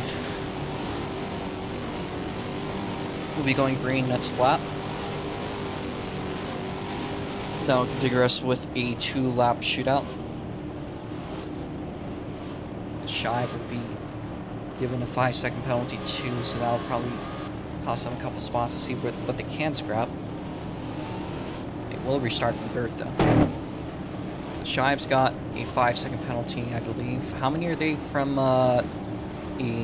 We'll be going green next lap. That'll configure us with a 2-lap shootout. Shibe would be given a 5-second penalty too, so that'll probably cost them a couple spots to see what they can scrap. It will restart from dirt though. Shibe's got a 5-second penalty, I believe. How many are they from a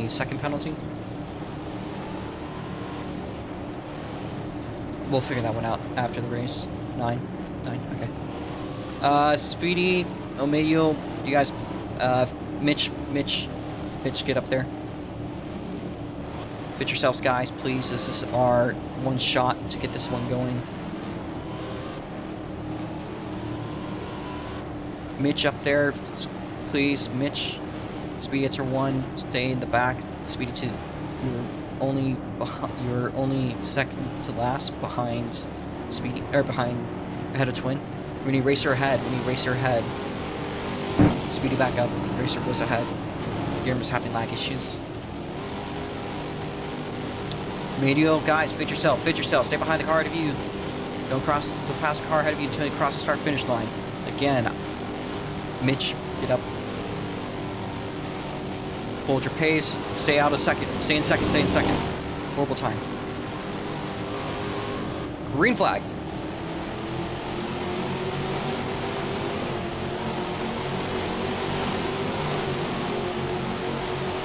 second penalty? We'll figure that one out after the race. 9, okay. Speedy, Omedio, you guys, Mitch, get up there. Fit yourselves, guys, please. This is our one shot to get this one going. Mitch up there, please. Mitch, Speedy, it's your 1. Stay in the back. Speedy 2. You're only second to last behind Speedy, or ahead of Twin. We need Racer ahead. Speedy back up. Racer goes ahead. Giram is having lag issues. Medio, guys, fit yourself. Stay behind the car ahead of you. Don't pass the car ahead of you until you cross the start-finish line. Again, Mitch, get up. Hold your pace. Stay out a second. Stay in second. Horrible time. Green flag.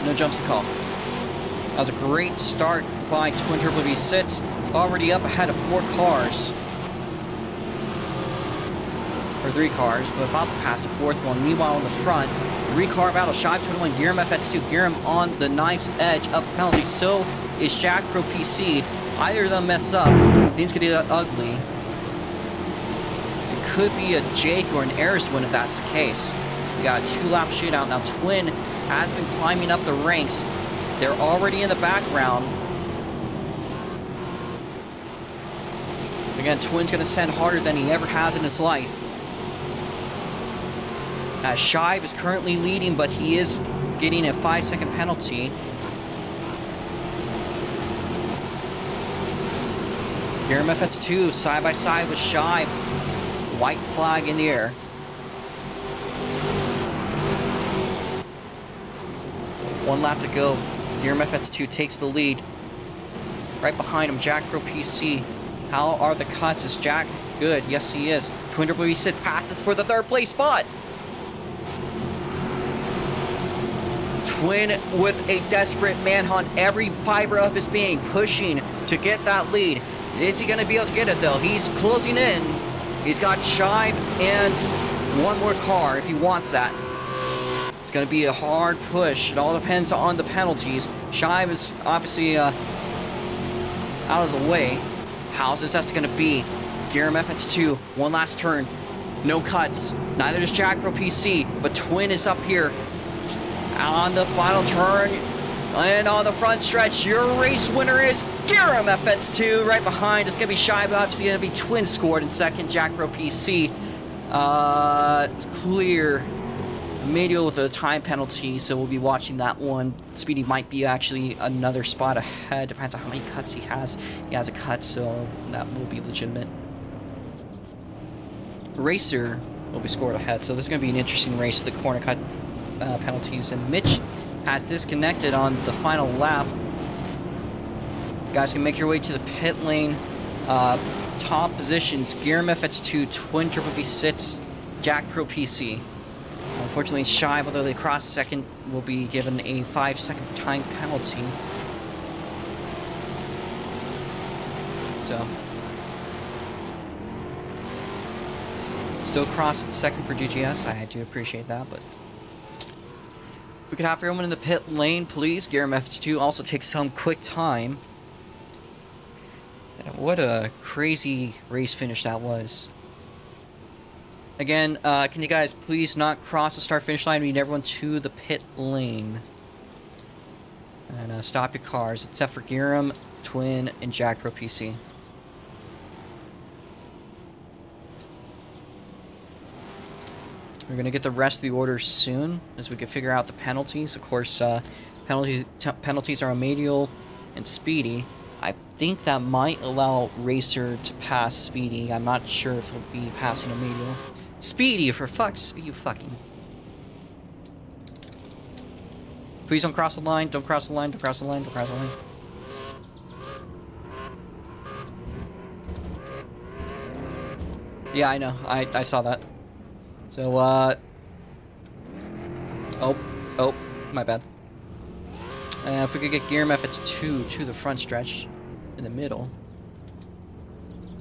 No jumps to call. That was a great start by Twin Turbo V6. Already up ahead of 4 cars. Or 3 cars, but about to pass the 4th one. Meanwhile, in the front, 3-car battle. Shibe 21, Giram FX2. Giram on the knife's edge of penalty. So is Jack Pro PC. Either of them mess up, things could get ugly. could be a Jake or an Eris win if that's the case. We got a 2-lap shootout. Now, Twin has been climbing up the ranks. They're already in the background. Again, Twin's going to send harder than he ever has in his life. Shive is currently leading, but he is getting a 5-second penalty. Garam FX2 side by side with Shive. White flag in the air. One lap to go. Garam FX2 takes the lead. Right behind him, Jack Pro PC. How are the cuts? Is Jack good? Yes, he is. Twin WC passes for the 3rd place spot. Twin with a desperate manhunt, every fiber of his being pushing to get that lead. Is he going to be able to get it though? He's closing in. He's got Shive and one more car if he wants that. It's going to be a hard push. It all depends on the penalties. Shive is obviously out of the way. How's this going to be? Garam FX2, one last turn. No cuts. Neither does Jack Pro PC, but Twin is up here. On the final turn, and on the front stretch, your race winner is Garam FX2. Right behind, it's going to be Shive. Obviously, going to be Twin scored in second. Jack Pro PC. It's clear. Medial with a time penalty, so we'll be watching that one. Speedy might be actually another spot ahead. Depends on how many cuts he has. He has a cut, so that will be legitimate. Racer will be scored ahead, so this is going to be an interesting race with the corner cut penalties. And Mitch has disconnected on the final lap. You guys can make your way to the pit lane. Top positions: Garam FX2, Twin Triple V sits, Jack Pro PC. Unfortunately, Shive, although they cross second, will be given a 5-second time penalty. So, still crossing second for GGS. I do appreciate that, but if we could have everyone in the pit lane, please. Garam FX2 also takes home quick time. And what a crazy race finish that was. Again, can you guys please not cross the start-finish line? We need everyone to the pit lane. And stop your cars, except for Garam, Twin, and Jack Pro PC. We're going to get the rest of the orders soon, as we can figure out the penalties. Of course, penalties are on Medial and Speedy. I think that might allow Racer to pass Speedy. I'm not sure if he'll be passing a Medial. Speedy, for fuck's you fucking. Please don't cross the line, don't cross the line, don't cross the line, don't cross the line. Yeah, I know. I saw that. So, oh, my bad. If we could get Garam FX2 to the front stretch in the middle,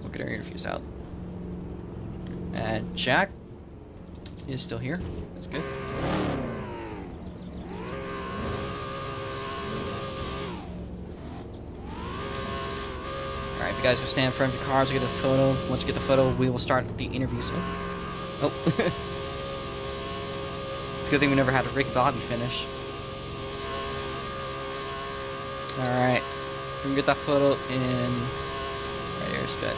we'll get our interviews out. And Jack is still here. That's good. Alright, if you guys can stand in front of your cars, we'll get a photo. Once you get the photo, we will start the interview soon. Oh. It's a good thing we never had a Rick Bobby finish. Alright. We can get that photo in... Right here, it's good.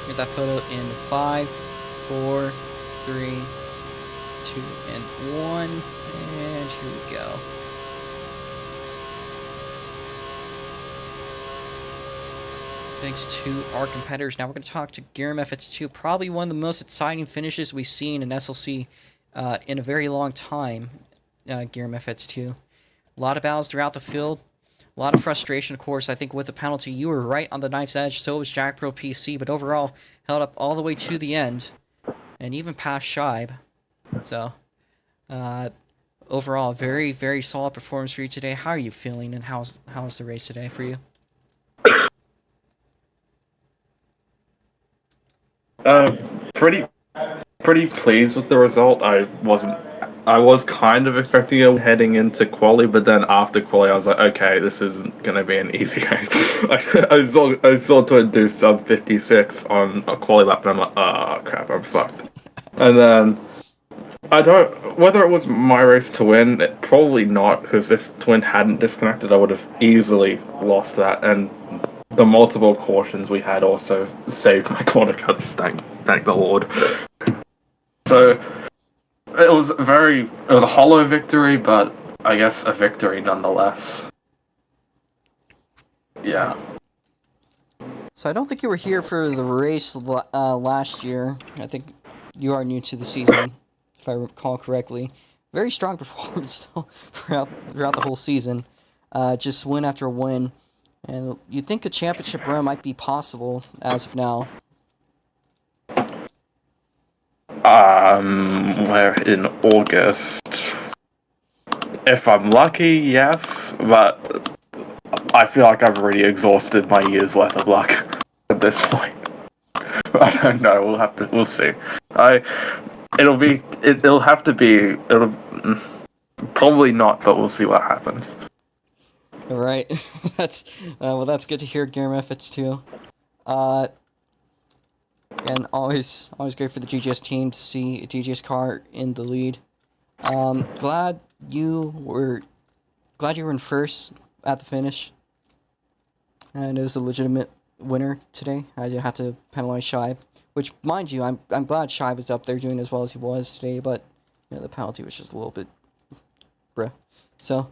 Get that photo in 5, 4, 3, 2, and 1. And here we go. Thanks to our competitors. Now we're going to talk to Garam FX2. Probably one of the most exciting finishes we've seen in SLC in a very long time. Garam FX2. A lot of battles throughout the field. A lot of frustration, of course. I think with the penalty, you were right on the knife's edge. So was Jack Pro PC, but overall held up all the way to the end, and even past Shibe. So, overall, very, very solid performance for you today. How are you feeling, and how's the race today for you? Pretty pleased with the result. I wasn't I was kind of expecting it heading into quali, but then after quali, I was like, okay, this isn't gonna be an easy race. I saw to do sub 56 on a quali lap, and I'm like, oh crap, I'm fucked. And then I don't whether it was my race to win. Probably not, because if Twin hadn't disconnected, I would have easily lost that. And the multiple cautions we had also saved my corner cuts. Thank the Lord. So it was a hollow victory, but I guess a victory nonetheless. Yeah. So I don't think you were here for the race last year. I think you are new to the season, if I recall correctly. Very strong performance throughout the whole season. Just win after win. And you think a championship run might be possible as of now. We're in August. If I'm lucky, yes, but I feel like I've already exhausted my year's worth of luck at this point. I don't know. We'll see. It'll have to be. It'll probably not, but we'll see what happens. All right, that's good to hear, Gear Methods too. And always great for the GGS team to see a GGS car in the lead. Glad you were in first at the finish, and it was a legitimate winner today. I didn't have to penalize Shibe, which, mind you, I'm glad Shibe was up there doing as well as he was today, but the penalty was just a little bit bruh. So,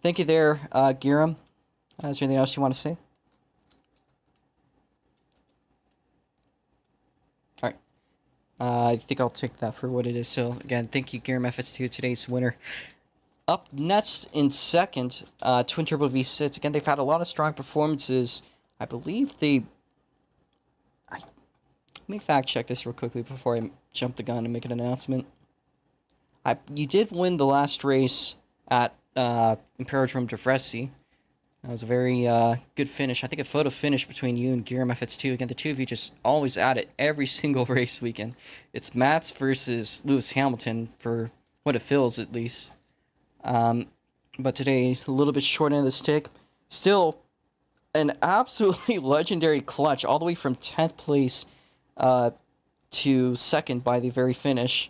thank you there, Giram. Is there anything else you want to say? Alright. I think I'll take that for what it is. So, again, thank you, Giram FS2, today's winner. Up next in second, Twin Turbo V6. Again, they've had a lot of strong performances. I believe let me fact check this real quickly before I jump the gun and make an announcement. You did win the last race at Imperodrome de Fressi. That was a very good finish. I think a photo finish between you and Giram FX2. Again, the two of you just always at it every single race weekend. It's Mats versus Lewis Hamilton for what it feels, at least. But today, a little bit short end of the stick. Still, an absolutely legendary clutch, all the way from 10th place to second by the very finish.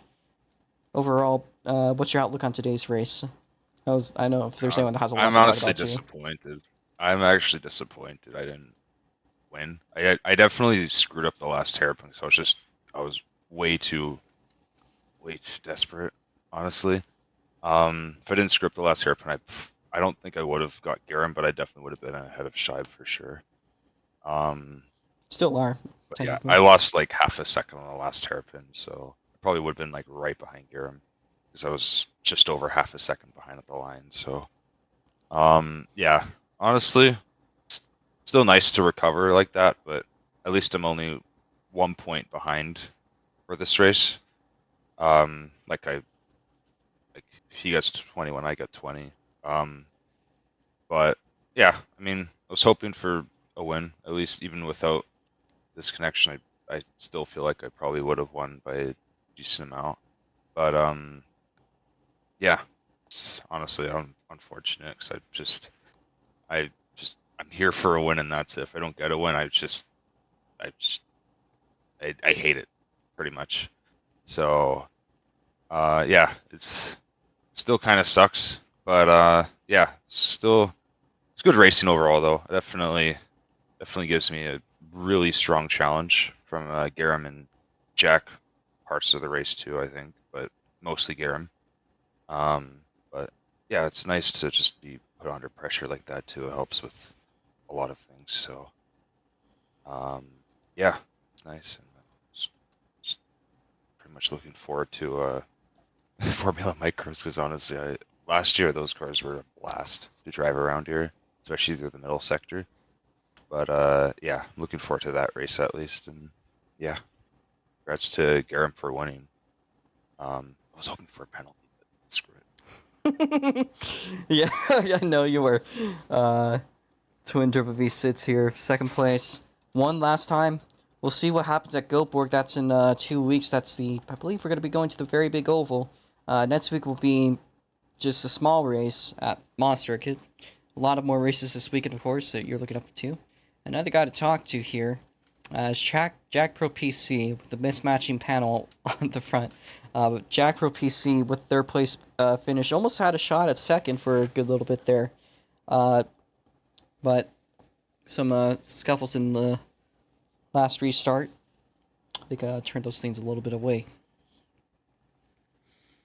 Overall, what's your outlook on today's race? I know if there's anyone that has a lot to talk about. I'm honestly disappointed. I'm actually disappointed I didn't win. I definitely screwed up the last hairpin, so I was way too desperate, honestly. If I didn't screw up the last hairpin, I don't think I would have got Garam, but I definitely would have been ahead of Shibe for sure. Still are. But yeah, I lost like half a second on the last hairpin, so I probably would have been like right behind Garam, because I was just over half a second behind at the line. So, yeah, honestly, it's still nice to recover like that, but at least I'm only 1 point behind for this race. Like he gets 21, I got 20. But yeah, I mean, I was hoping for a win, at least even without this connection. I still feel like I probably would have won by a decent amount. But yeah, it's honestly unfortunate, because I'm here for a win, and that's it. If I don't get a win, I hate it pretty much. So yeah, it's still kind of sucks, but yeah, still it's good racing overall though. Definitely gives me a really strong challenge from Garam and Jack parts of the race too, I think, but mostly Garam. But yeah, it's nice to just be put under pressure like that too. It helps with a lot of things. So yeah, it's nice, and just pretty much looking forward to Formula Micros, because honestly, last year those cars were a blast to drive around here, especially through the middle sector. But yeah, I'm looking forward to that race at least, and yeah, congrats to Garam for winning. I was hoping for a penalty, but screw it. Yeah, I know you were. Twin Turbo V sits here, second place. Won last time. We'll see what happens at Goatborg. That's in 2 weeks. I believe we're going to be going to the very big oval. Next week will be just a small race at Monster Circuit. A lot of more races this weekend, of course, that you're looking up to. Another guy to talk to here is Jack Pro PC with the mismatching panel on the front. Jack Pro PC with third place finish almost had a shot at second for a good little bit there. But some scuffles in the last restart. I think turned those things a little bit away.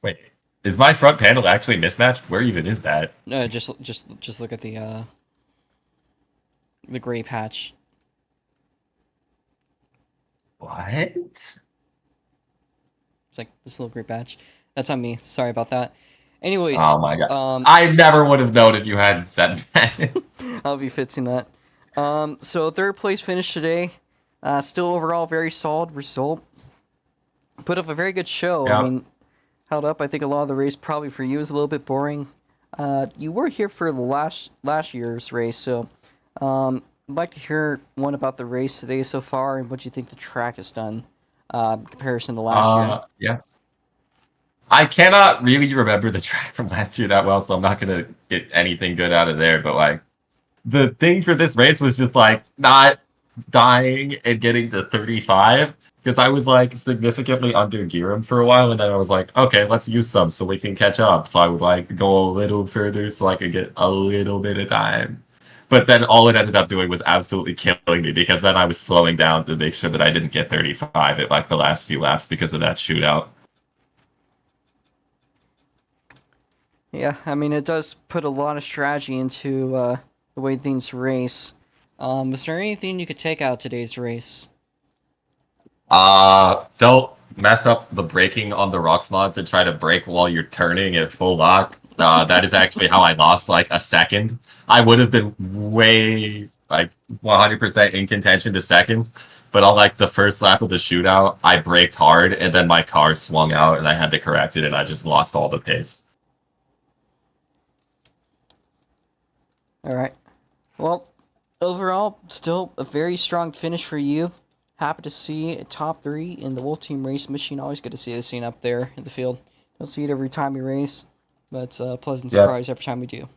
Wait, is my front panel actually mismatched? Where even is that? No, just look at the gray patch. What? It's like this little gray patch. That's on me. Sorry about that. Anyways. Oh my god. I never would have known if you hadn't said that. I'll be fixing that. So third place finish today. Still overall very solid result. Put up a very good show. Yeah. I mean, held up. I think a lot of the race probably for you is a little bit boring. You were here for the last year's race, so I'd like to hear one about the race today so far and what you think the track has done in comparison to last year. Yeah. I cannot really remember the track from last year that well, so I'm not gonna get anything good out of there. But like, the thing for this race was just like not dying and getting to 35, because I was like significantly under gear for a while, and then I was like, okay, let's use some so we can catch up. So I would like go a little further so I could get a little bit of time. But then all it ended up doing was absolutely killing me, because then I was slowing down to make sure that I didn't get 35 at like the last few laps because of that shootout. Yeah, I mean, it does put a lot of strategy into the way things race. Is there anything you could take out of today's race? Don't mess up the braking on the ROX mods and try to brake while you're turning at full lock. That is actually how I lost like a second. I would have been way like 100% in contention to second, but on like the first lap of the shootout, I braked hard and then my car swung out and I had to correct it and I just lost all the pace. All right. Well, overall, still a very strong finish for you. Happy to see a top 3 in the World Team Race Machine. Always good to see this scene up there in the field. Don't see it every time we race, but it's a pleasant surprise every time we do.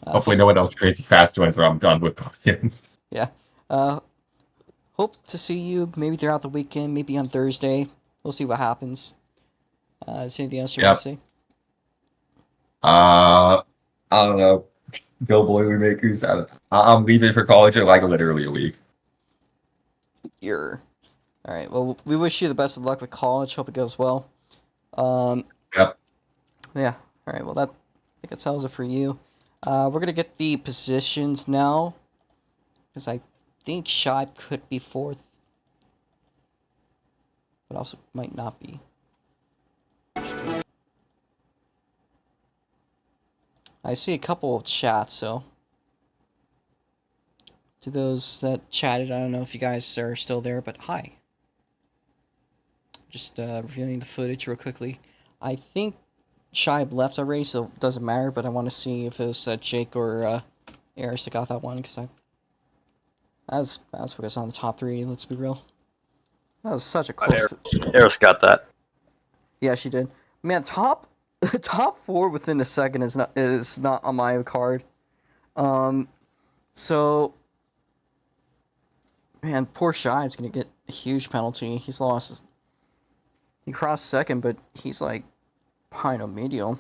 Hopefully no one else crazy fast joins or I'm done with podiums. Yeah. Hope to see you maybe throughout the weekend, maybe on Thursday. We'll see what happens. Is there anything else you want to say? I don't know. Go Boilermakers. I'm leaving for college in like literally a week. All right. Well, we wish you the best of luck with college. Hope it goes well. Yep. Yeah. All right. Well, I think that settles it for you. We're gonna get the positions now, because I think Shibe could be 4th, but also might not be. I see a couple of chats, so to those that chatted, I don't know if you guys are still there, but hi. Just reviewing the footage real quickly. I think Shibe left a race, so it doesn't matter, but I want to see if it was Jake or Eris that got that one, because I was focused on the top 3, let's be real. That was such a close... Eris got that. Yeah, she did. Man, top 4 within a second is not on my card. So, man, poor Shibe's gonna get a huge penalty. He's lost. He crossed second, but he's like behind on medial.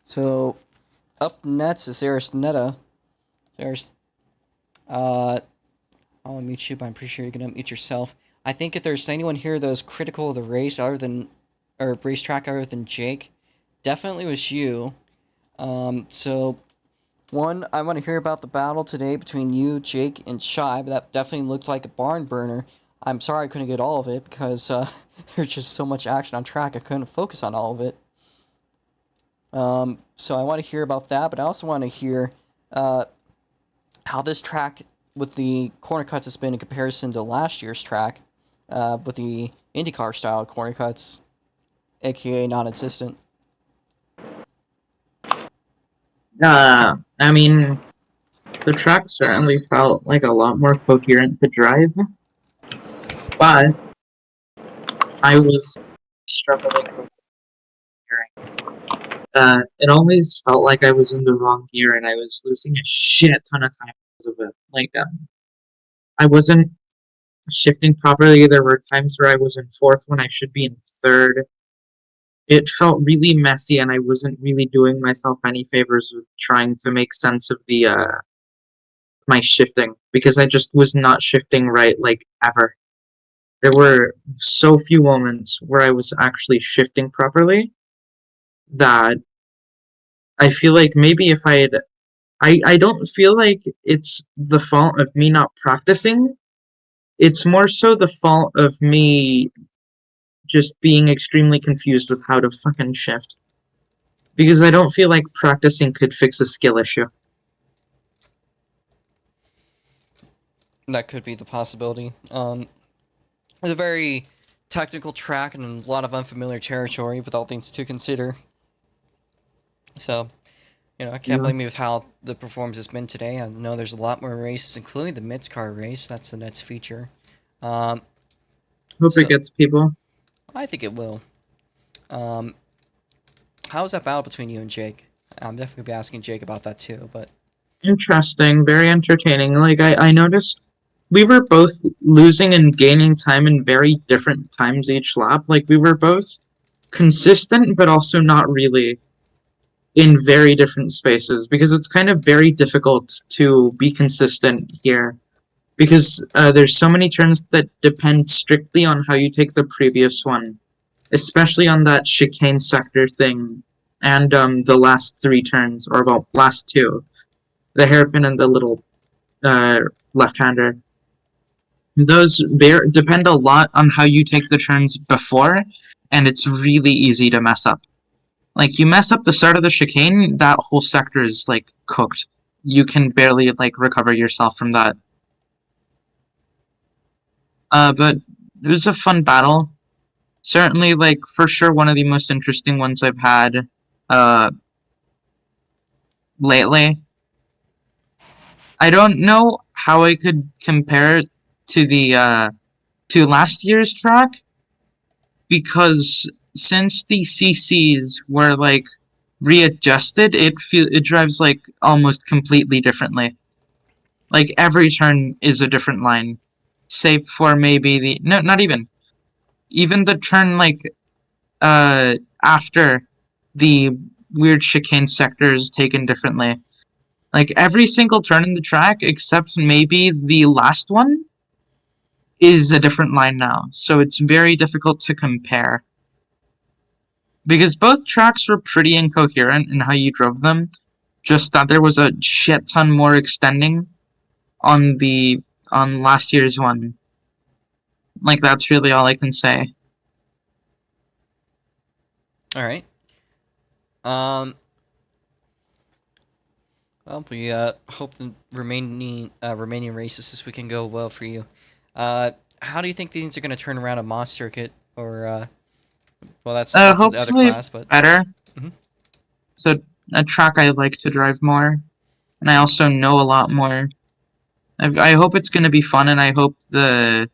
So, up next is Eris Netta. Eris, I'll unmute you, but I'm pretty sure you're gonna unmute yourself. I think if there's anyone here that was critical of the race or racetrack other than Jake, definitely was you. So, one, I want to hear about the battle today between you, Jake, and Shibe. That definitely looked like a barn burner. I'm sorry I couldn't get all of it because there's just so much action on track I couldn't focus on all of it. So I want to hear about that, but I also want to hear how this track with the corner cuts has been in comparison to last year's track with the IndyCar style corner cuts, aka non-existent. I mean, the track certainly felt like a lot more coherent to drive, but I was struggling with gearing. It always felt like I was in the wrong gear and I was losing a shit ton of time because of it. Like, I wasn't shifting properly. There were times where I was in fourth when I should be in third. It felt really messy, and I wasn't really doing myself any favors with trying to make sense of the my shifting because I just was not shifting right, like, ever. There were so few moments where I was actually shifting properly that I feel like maybe if I had I don't feel like it's the fault of me not practicing. It's more so the fault of me just being extremely confused with how to fucking shift. Because I don't feel like practicing could fix a skill issue. That could be the possibility. It's a very technical track and a lot of unfamiliar territory with all things to consider. So, I can't blame you with how the performance has been today. I know there's a lot more races, including the Mitz car race. That's the next feature. Hope So- it gets people. I think it will. How was that battle between you and Jake? I'm definitely gonna be asking Jake about that too, but Interesting, very entertaining. Like, I noticed we were both losing and gaining time in very different times each lap. Like, we were both consistent, but also not really in very different spaces because it's kind of very difficult to be consistent here because there's so many turns that depend strictly on how you take the previous one, especially on that chicane sector thing and the last three turns, or well, last two, the hairpin and the little left-hander. Those depend a lot on how you take the turns before, and it's really easy to mess up. Like, you mess up the start of the chicane, that whole sector is, like, cooked. You can barely, like, recover yourself from that. But it was a fun battle. Certainly, like, for sure one of the most interesting ones I've had, lately. I don't know how I could compare it to the, to last year's track, because since the CCs were, like, readjusted, it drives, like, almost completely differently. Like, every turn is a different line, save for maybe the no, not even the turn, like, after the weird chicane sector is taken differently. Like, every single turn in the track except maybe the last one is a different line now, so it's very difficult to compare. Because both tracks were pretty incoherent in how you drove them, just that there was a shit ton more extending on last year's one. Like, that's really all I can say. all right. Well, we hope the remaining races this weekend go well for you. How do you think things are going to turn around at Moss Circuit? Or well, that's the other Hopefully class, but better. Mhm. It's a track I like to drive more, and I also know a lot more. I hope it's gonna be fun, and I hope the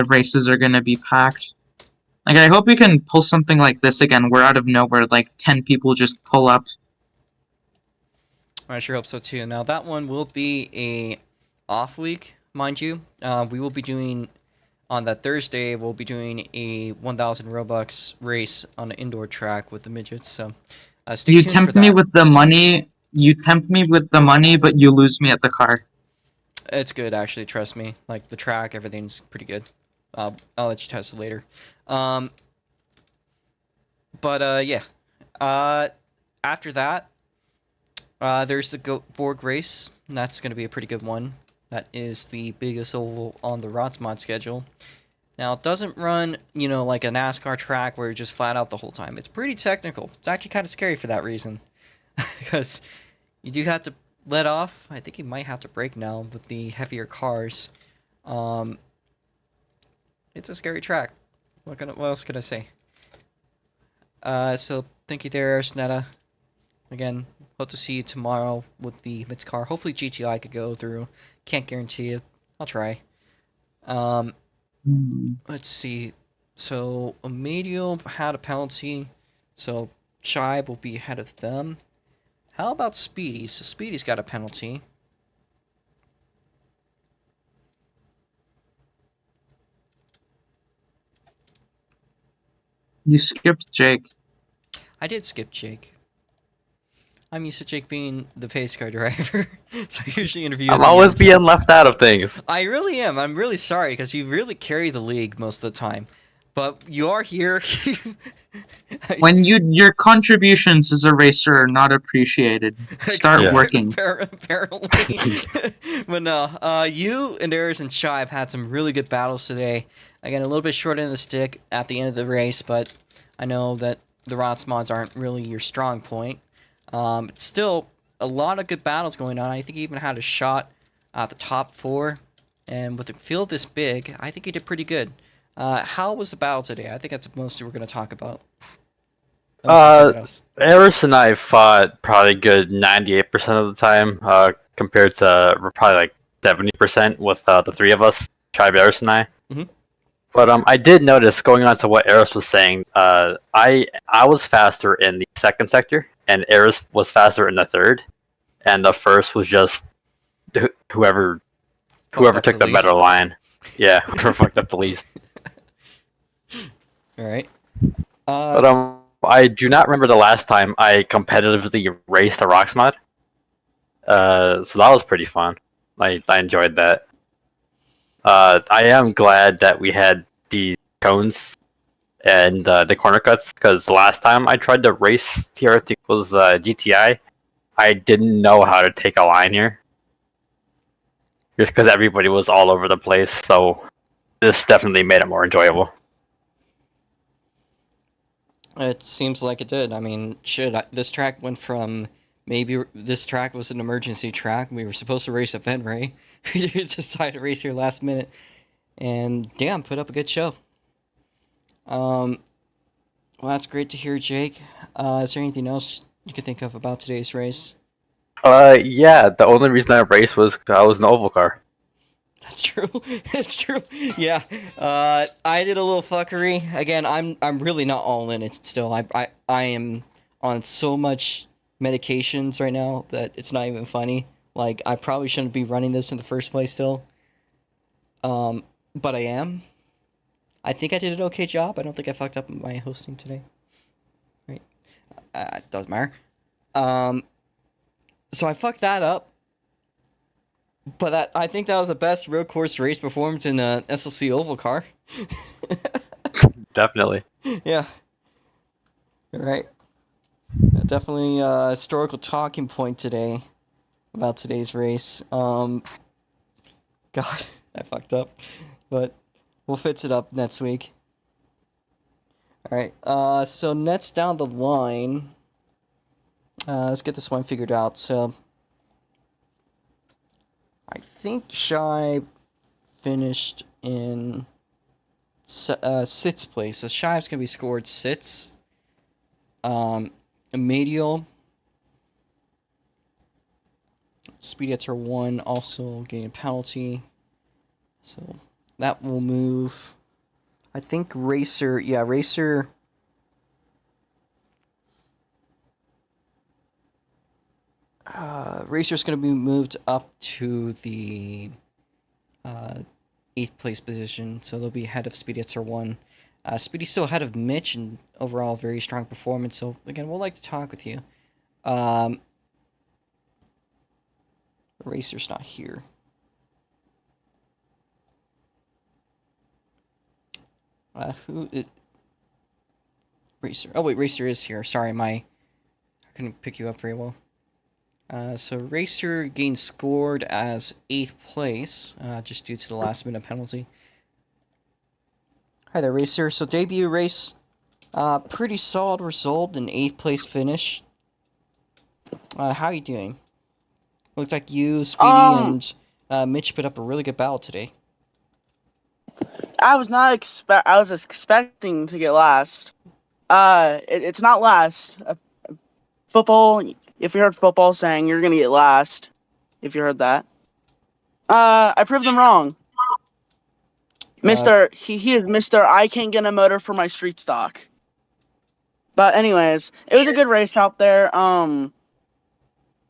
races are gonna be packed. Like, I hope we can pull something like this again, where out of nowhere, like, 10 people just pull up. I sure hope so too. Now that one will be a off week, mind you. We will be doing on that Thursday. We'll be doing a 1,000 Robux race on an indoor track with the midgets. So stay You tuned for tempt that. me with the money. You tempt me with the money, but you lose me at the car. It's good, actually. Trust me. Like, the track, everything's pretty good. I'll let you test it later. Yeah. After that, there's the Borg race. And that's going to be a pretty good one. That is the biggest oval on the ROTS mod schedule. Now, it doesn't run, like a NASCAR track where you're just flat out the whole time. It's pretty technical. It's actually kind of scary for that reason. Because you do have to let off. I think you might have to brake now with the heavier cars. It's a scary track. What else can I say? So thank you there, Snetta. Again, hope to see you tomorrow with the Mitz car. Hopefully GTI could go through. Can't guarantee it. I'll try. Let's see. So Medial had a penalty, so Shive will be ahead of them. How about Speedy? So Speedy's got a penalty. You skipped Jake. I did skip Jake. I'm used to Jake being the pace car driver, so I usually interview. I'm the always young being fella. left out of things. I really am. I'm really sorry because you really carry the league most of the time, but you are here. When your contributions as a racer are not appreciated, start Yeah. working. Apparently. But no, you and Ares and Shive had some really good battles today. Again, a little bit short end of the stick at the end of the race, but I know that the ROX mods aren't really your strong point. Still, a lot of good battles going on. I think he even had a shot at the top 4, and with a field this big, I think he did pretty good. How was the battle today? I think that's mostly we're going to talk about. Eris and I fought probably good 98% of the time, compared to probably like 70% with the 3 of us, Tribe, Eris, and I. Mhm. But I did notice, going on to what Eris was saying, I was faster in the second sector, and Eris was faster in the third, and the first was just whoever up took the the better least. line. Yeah, whoever fucked up the least. All right. But I do not remember the last time I competitively raced a ROX mod. So that was pretty fun. I enjoyed that. I am glad that we had the cones and the corner cuts, because the last time I tried to race TR, I think it was GTI, I didn't know how to take a line here. Just because everybody was all over the place, so this definitely made it more enjoyable. It seems like it did. I mean, this track went from maybe this track was an emergency track. We were supposed to race at Fenway. We decided to race here last minute, and damn, put up a good show. Well, that's great to hear, Jake. Is there anything else you could think of about today's race? Yeah, the only reason I raced was 'cause I was an oval car. That's true. It's true. Yeah. I did a little fuckery. Again, I'm really not all in it still. I am on so much medications right now that it's not even funny. Like, I probably shouldn't be running this in the first place still. But I am. I think I did an okay job. I don't think I fucked up my hosting today. Right. It doesn't matter. So I fucked that up. But I think that was the best road course race performance in an SLC oval car. Definitely. Yeah. Right. Definitely a historical talking point today about today's race. God, I fucked up. But we'll fix it up next week. Alright, so next down the line. Let's get this one figured out. So I think Shy finished in 6th place. So Shy's gonna be scored 6th. Medial. Speedy at her 1, also getting a penalty. So that will move. I think Racer, yeah, Racer. Racer's going to be moved up to the 8th place position, so they'll be ahead of Speedy at her 1. Speedy's still ahead of Mitch, and overall very strong performance. So again, we'll like to talk with you. Racer's not here. Racer. Oh wait, Racer is here. Sorry, I couldn't pick you up very well. So Racer gained scored as 8th place, just due to the last minute penalty. Hi there, Racer. So debut race, pretty solid result, an 8th place finish. How are you doing? Looked like you, Speedy, and Mitch put up a really good battle today. I was expecting to get last. It's not last. Football. If you heard football saying you're gonna get last, if you heard that, I proved them wrong. Mister, he is Mister. I can't get a motor for my street stock. But anyways, it was a good race out there.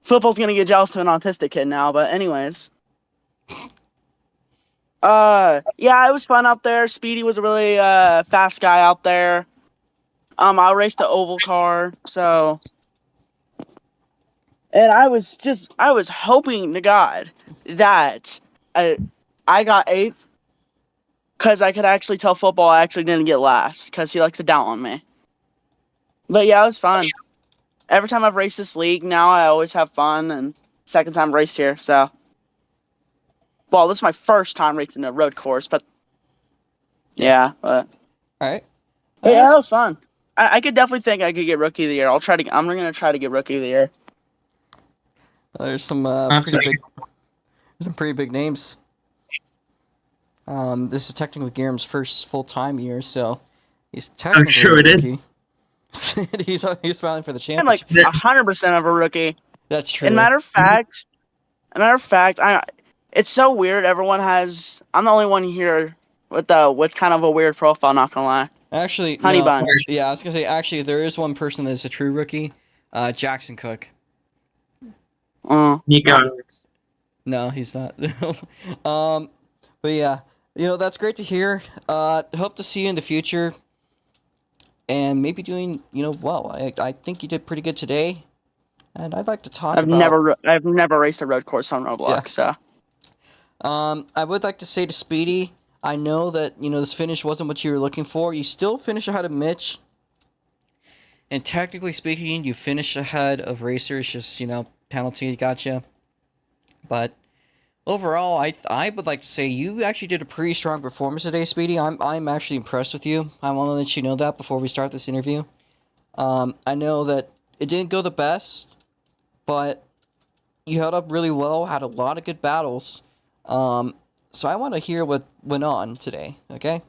Football's gonna get jealous of an autistic kid now. But anyways, yeah, it was fun out there. Speedy was a really fast guy out there. I raced the oval car, so. And I was hoping to God that I got 8th because I could actually tell football I actually didn't get last because he likes to down on me. But yeah, it was fun. Every time I've raced this league now, I always have fun, and second time raced here, so. Well, this is my first time racing a road course, but yeah, but All right. yeah, that was fun. I could definitely think I could get Rookie of the Year. I'm gonna try to get Rookie of the Year. There's some pretty big names. This is technically Garam's first full-time year, so he's technically sure a it is. rookie. he's filing for the I'm like championship. 100% of a rookie. That's true. And matter of fact, it's so weird. I'm the only one here with kind of a weird profile. Not gonna lie. Actually, Honey no. Bun. Yeah, I was gonna say actually there is one person that's a true rookie, Jackson Cook. Nico Alex. No, he's not. But yeah, that's great to hear. Hope to see you in the future, and maybe doing well. I think you did pretty good today, and I'd like to talk I've never raced a road course on Roblox, so. I would like to say to Speedy, I know that this finish wasn't what you were looking for. You still finished ahead of Mitch, and technically speaking, you finished ahead of Racers. Just penalty got you. But overall, I would like to say you actually did a pretty strong performance today, Speedy. I'm actually impressed with you. I want to let you know that before we start this interview. I know that it didn't go the best, but you held up really well. Had a lot of good battles. So I want to hear what went on today, okay?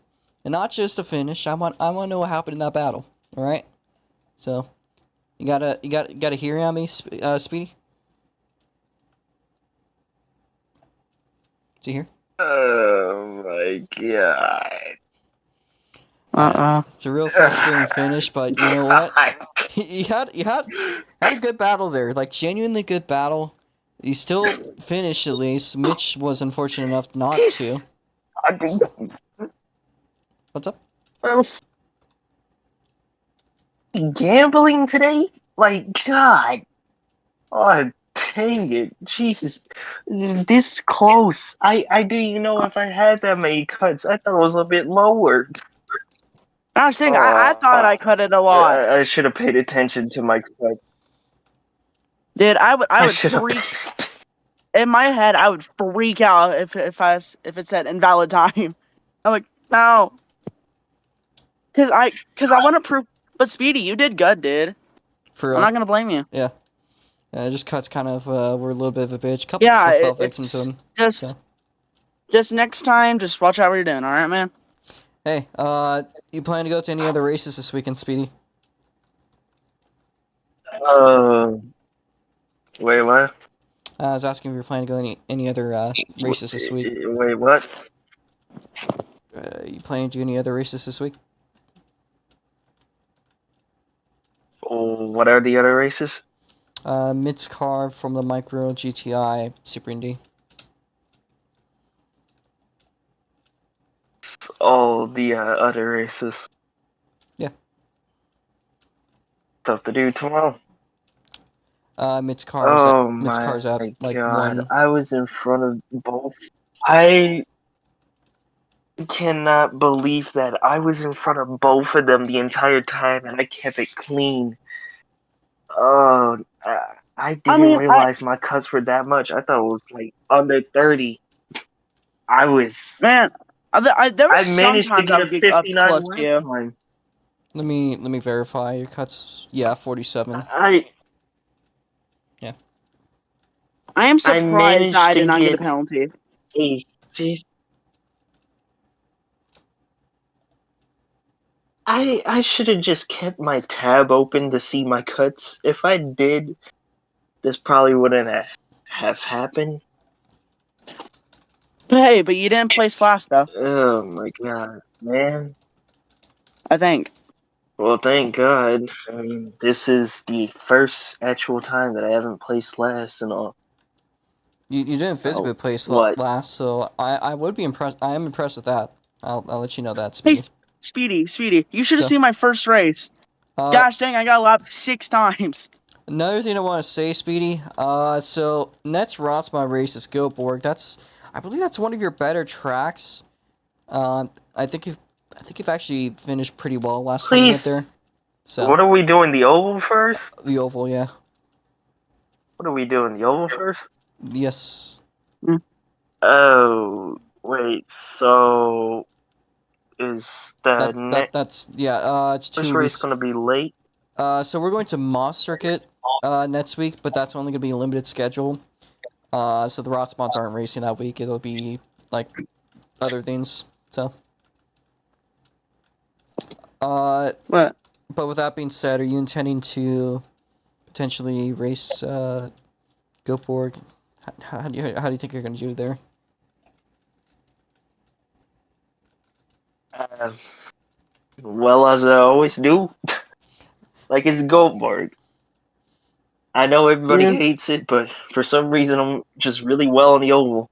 And not just the finish. I want to know what happened in that battle. All right. So you gotta hear on me, Speedy. Is he here? Oh my god. It's a real frustrating finish, but you know what? You had a good battle there, like genuinely good battle. You still finished at least. Mitch was unfortunate enough not to. What's up? Gambling today? Like, God. Oh, dang it. Jesus. This close. I didn't know if I had that many cuts. I thought it was a bit lower. Gosh dang, I thought I cut it a lot. I should have paid attention to my cut. Dude, I would should've freak. In my head, I would freak out if it said invalid time. I'm like, no. Cause I want to prove. But Speedy, you did good, dude. I'm not gonna blame you. Yeah. Just cuts kind of were a little bit of a bitch. Couple Yeah, people fell victim to him. Just next time, just watch out what you're doing. All right, man. Hey, you plan to go to any other races this weekend, Speedy? Wait, what? I was asking if you're planning to go any other races this week. Wait, what? You planning to do any other races this week? What are the other races? Mit's car, Formula Micro, GTI, Super Indy. All the other races. Yeah. Stuff to do tomorrow. Mit's car's out my like God. 1. I was in front of both. I cannot believe that I was in front of both of them the entire time and I kept it clean. Oh, I didn't realize my cuts were that much. I thought it was like under 30. I was. Man, there was I managed to sometimes get I a would get 59 up close to you. time. Let me verify your cuts. Yeah, 47. Yeah. I am surprised that I did not get a get penalty. I should have just kept my tab open to see my cuts. If I did, this probably wouldn't have happened. Hey, but you didn't place last though. Oh my god, man. I think. Well, thank God. I mean, this is the first actual time that I haven't placed last in all. You didn't physically place what? last, so I would be impressed. I am impressed with that. I'll let you know that, Hey, Speedy. Speedy, you should have So- seen my first race. Gosh dang, I got lapped 6 times. Another thing I want to say, Speedy. So next Rotsma race is Goatborg. I believe that's one of your better tracks. I think you've actually finished pretty well last time you went Please. there. So What are we doing? The oval first? the oval, yeah. What are we doing? The oval first? Yes. Oh, wait. So is the That's it's first 2 race weeks. gonna be late? So we're going to Moss Circuit next week, but that's only going to be a limited schedule. So the Rotsmods aren't racing that week. It'll be like other things. So. What? But with that being said, are you intending to potentially race Goatborg? How do you think you're going to do there? Well, as I always do. Like it's Goldberg. I know everybody hates it, but for some reason I'm just really well in the oval.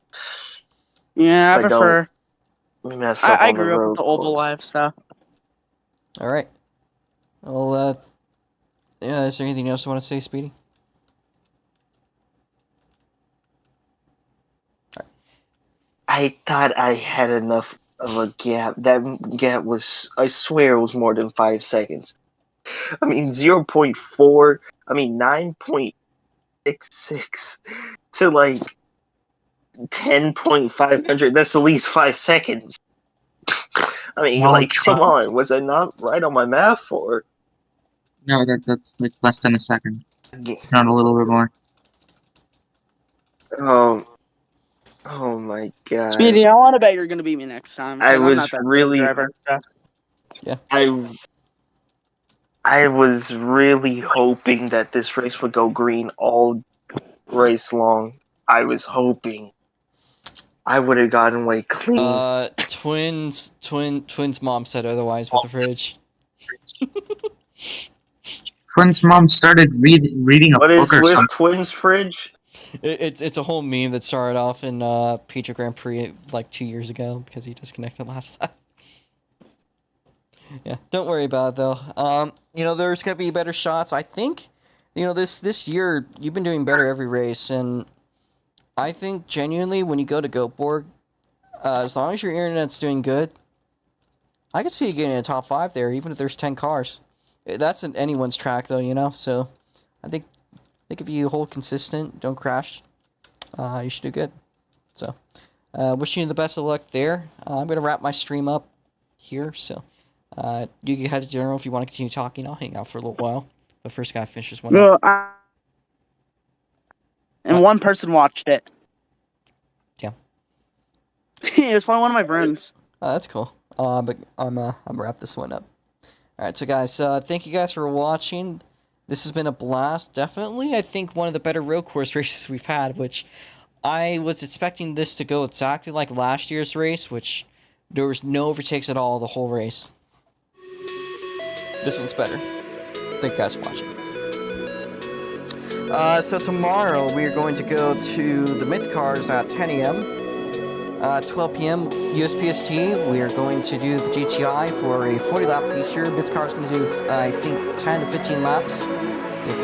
Yeah, I If I prefer. don't mess up I on the grew up with road the oval course. life stuff. All right. Well, yeah. Is there anything else you want to say, Speedy? I thought I had enough of a gap. That gap was, I swear, it was more than 5 seconds. I mean, 0.4, I mean, 9.66 to like 10.500. That's at least 5 seconds. I mean, Well, like, come on. Was I not right on my math? Or No, that's like less than a second. Not a little bit more. Oh my god. Speedy, I want to bet you're going to beat me next time. 'cause I I'm was not that really- driver. So. I was really hoping that this race would go green all race long. I was hoping I would have gotten away clean. Twins' mom said otherwise with the fridge. Quinn's mom started reading a What is book or with something. Twins fridge? It's a whole meme that started off in Peter Grand Prix like 2 years ago because he disconnected last lap. Yeah, don't worry about it though. There's gonna be better shots. I think, this year you've been doing better every race, and I think genuinely when you go to Goatborg, as long as your internet's doing good, I could see you getting a top 5 there, even if there's 10 cars. That's anyone's track though, so I think if you hold consistent, don't crash, you should do good. So, wishing you the best of luck there. I'm gonna wrap my stream up here, so. You can head to general if you want to continue talking. I'll hang out for a little while. But first, gotta finish this one up. And What? one person watched it. Damn. It was probably one of my friends. That's cool. But I'm wrap this one up. All right, so guys, thank you guys for watching. This has been a blast. Definitely, I think one of the better road course races we've had. Which I was expecting this to go exactly like last year's race, which there was no overtakes at all the whole race. This one's better. Thank you guys for watching. So tomorrow we are going to go to the Mid Cars at 10 a.m. 12 p.m. USPST. We are going to do the GTI for a 40-lap feature. Mid Cars going to do, I think, 10 to 15 laps. Yeah,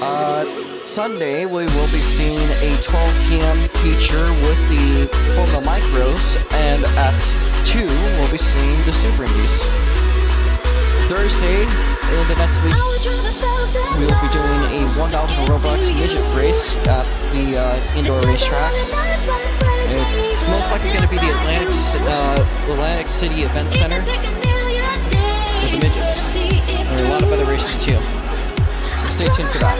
15. Sunday we will be seeing a 12 p.m. feature with the Formula Micros, and at 2 we'll be seeing the Super Indies. Thursday, in the next week, we will be doing a 1,000 Robux midget race at the indoor racetrack. It's most likely going to be the Atlantic City Event Center with the midgets. There are a lot of other races too. So stay tuned for that.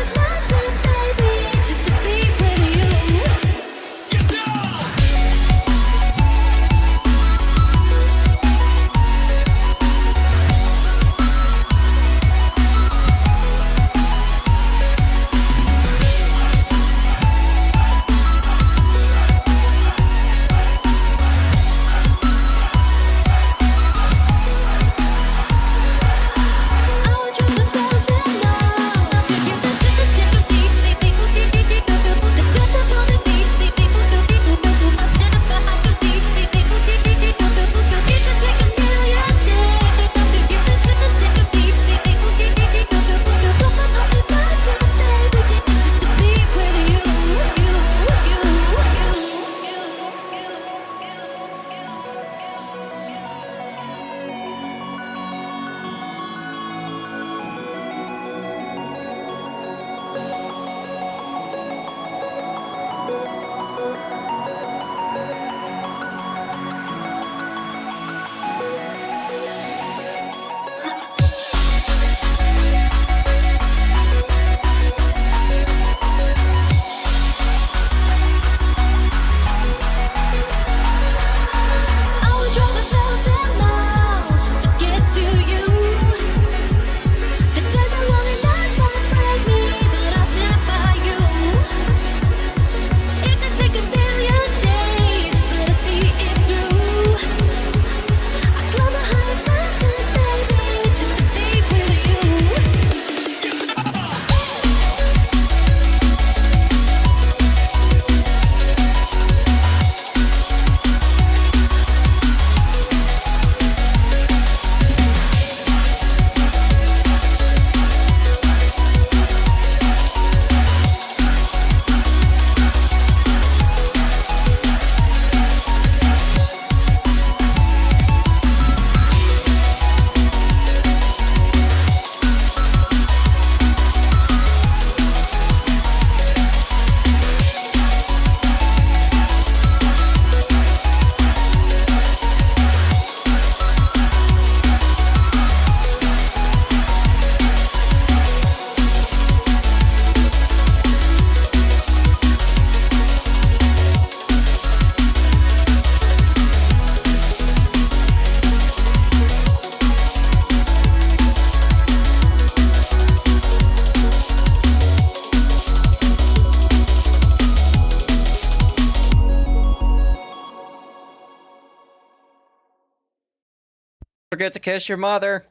forget to kiss your mother.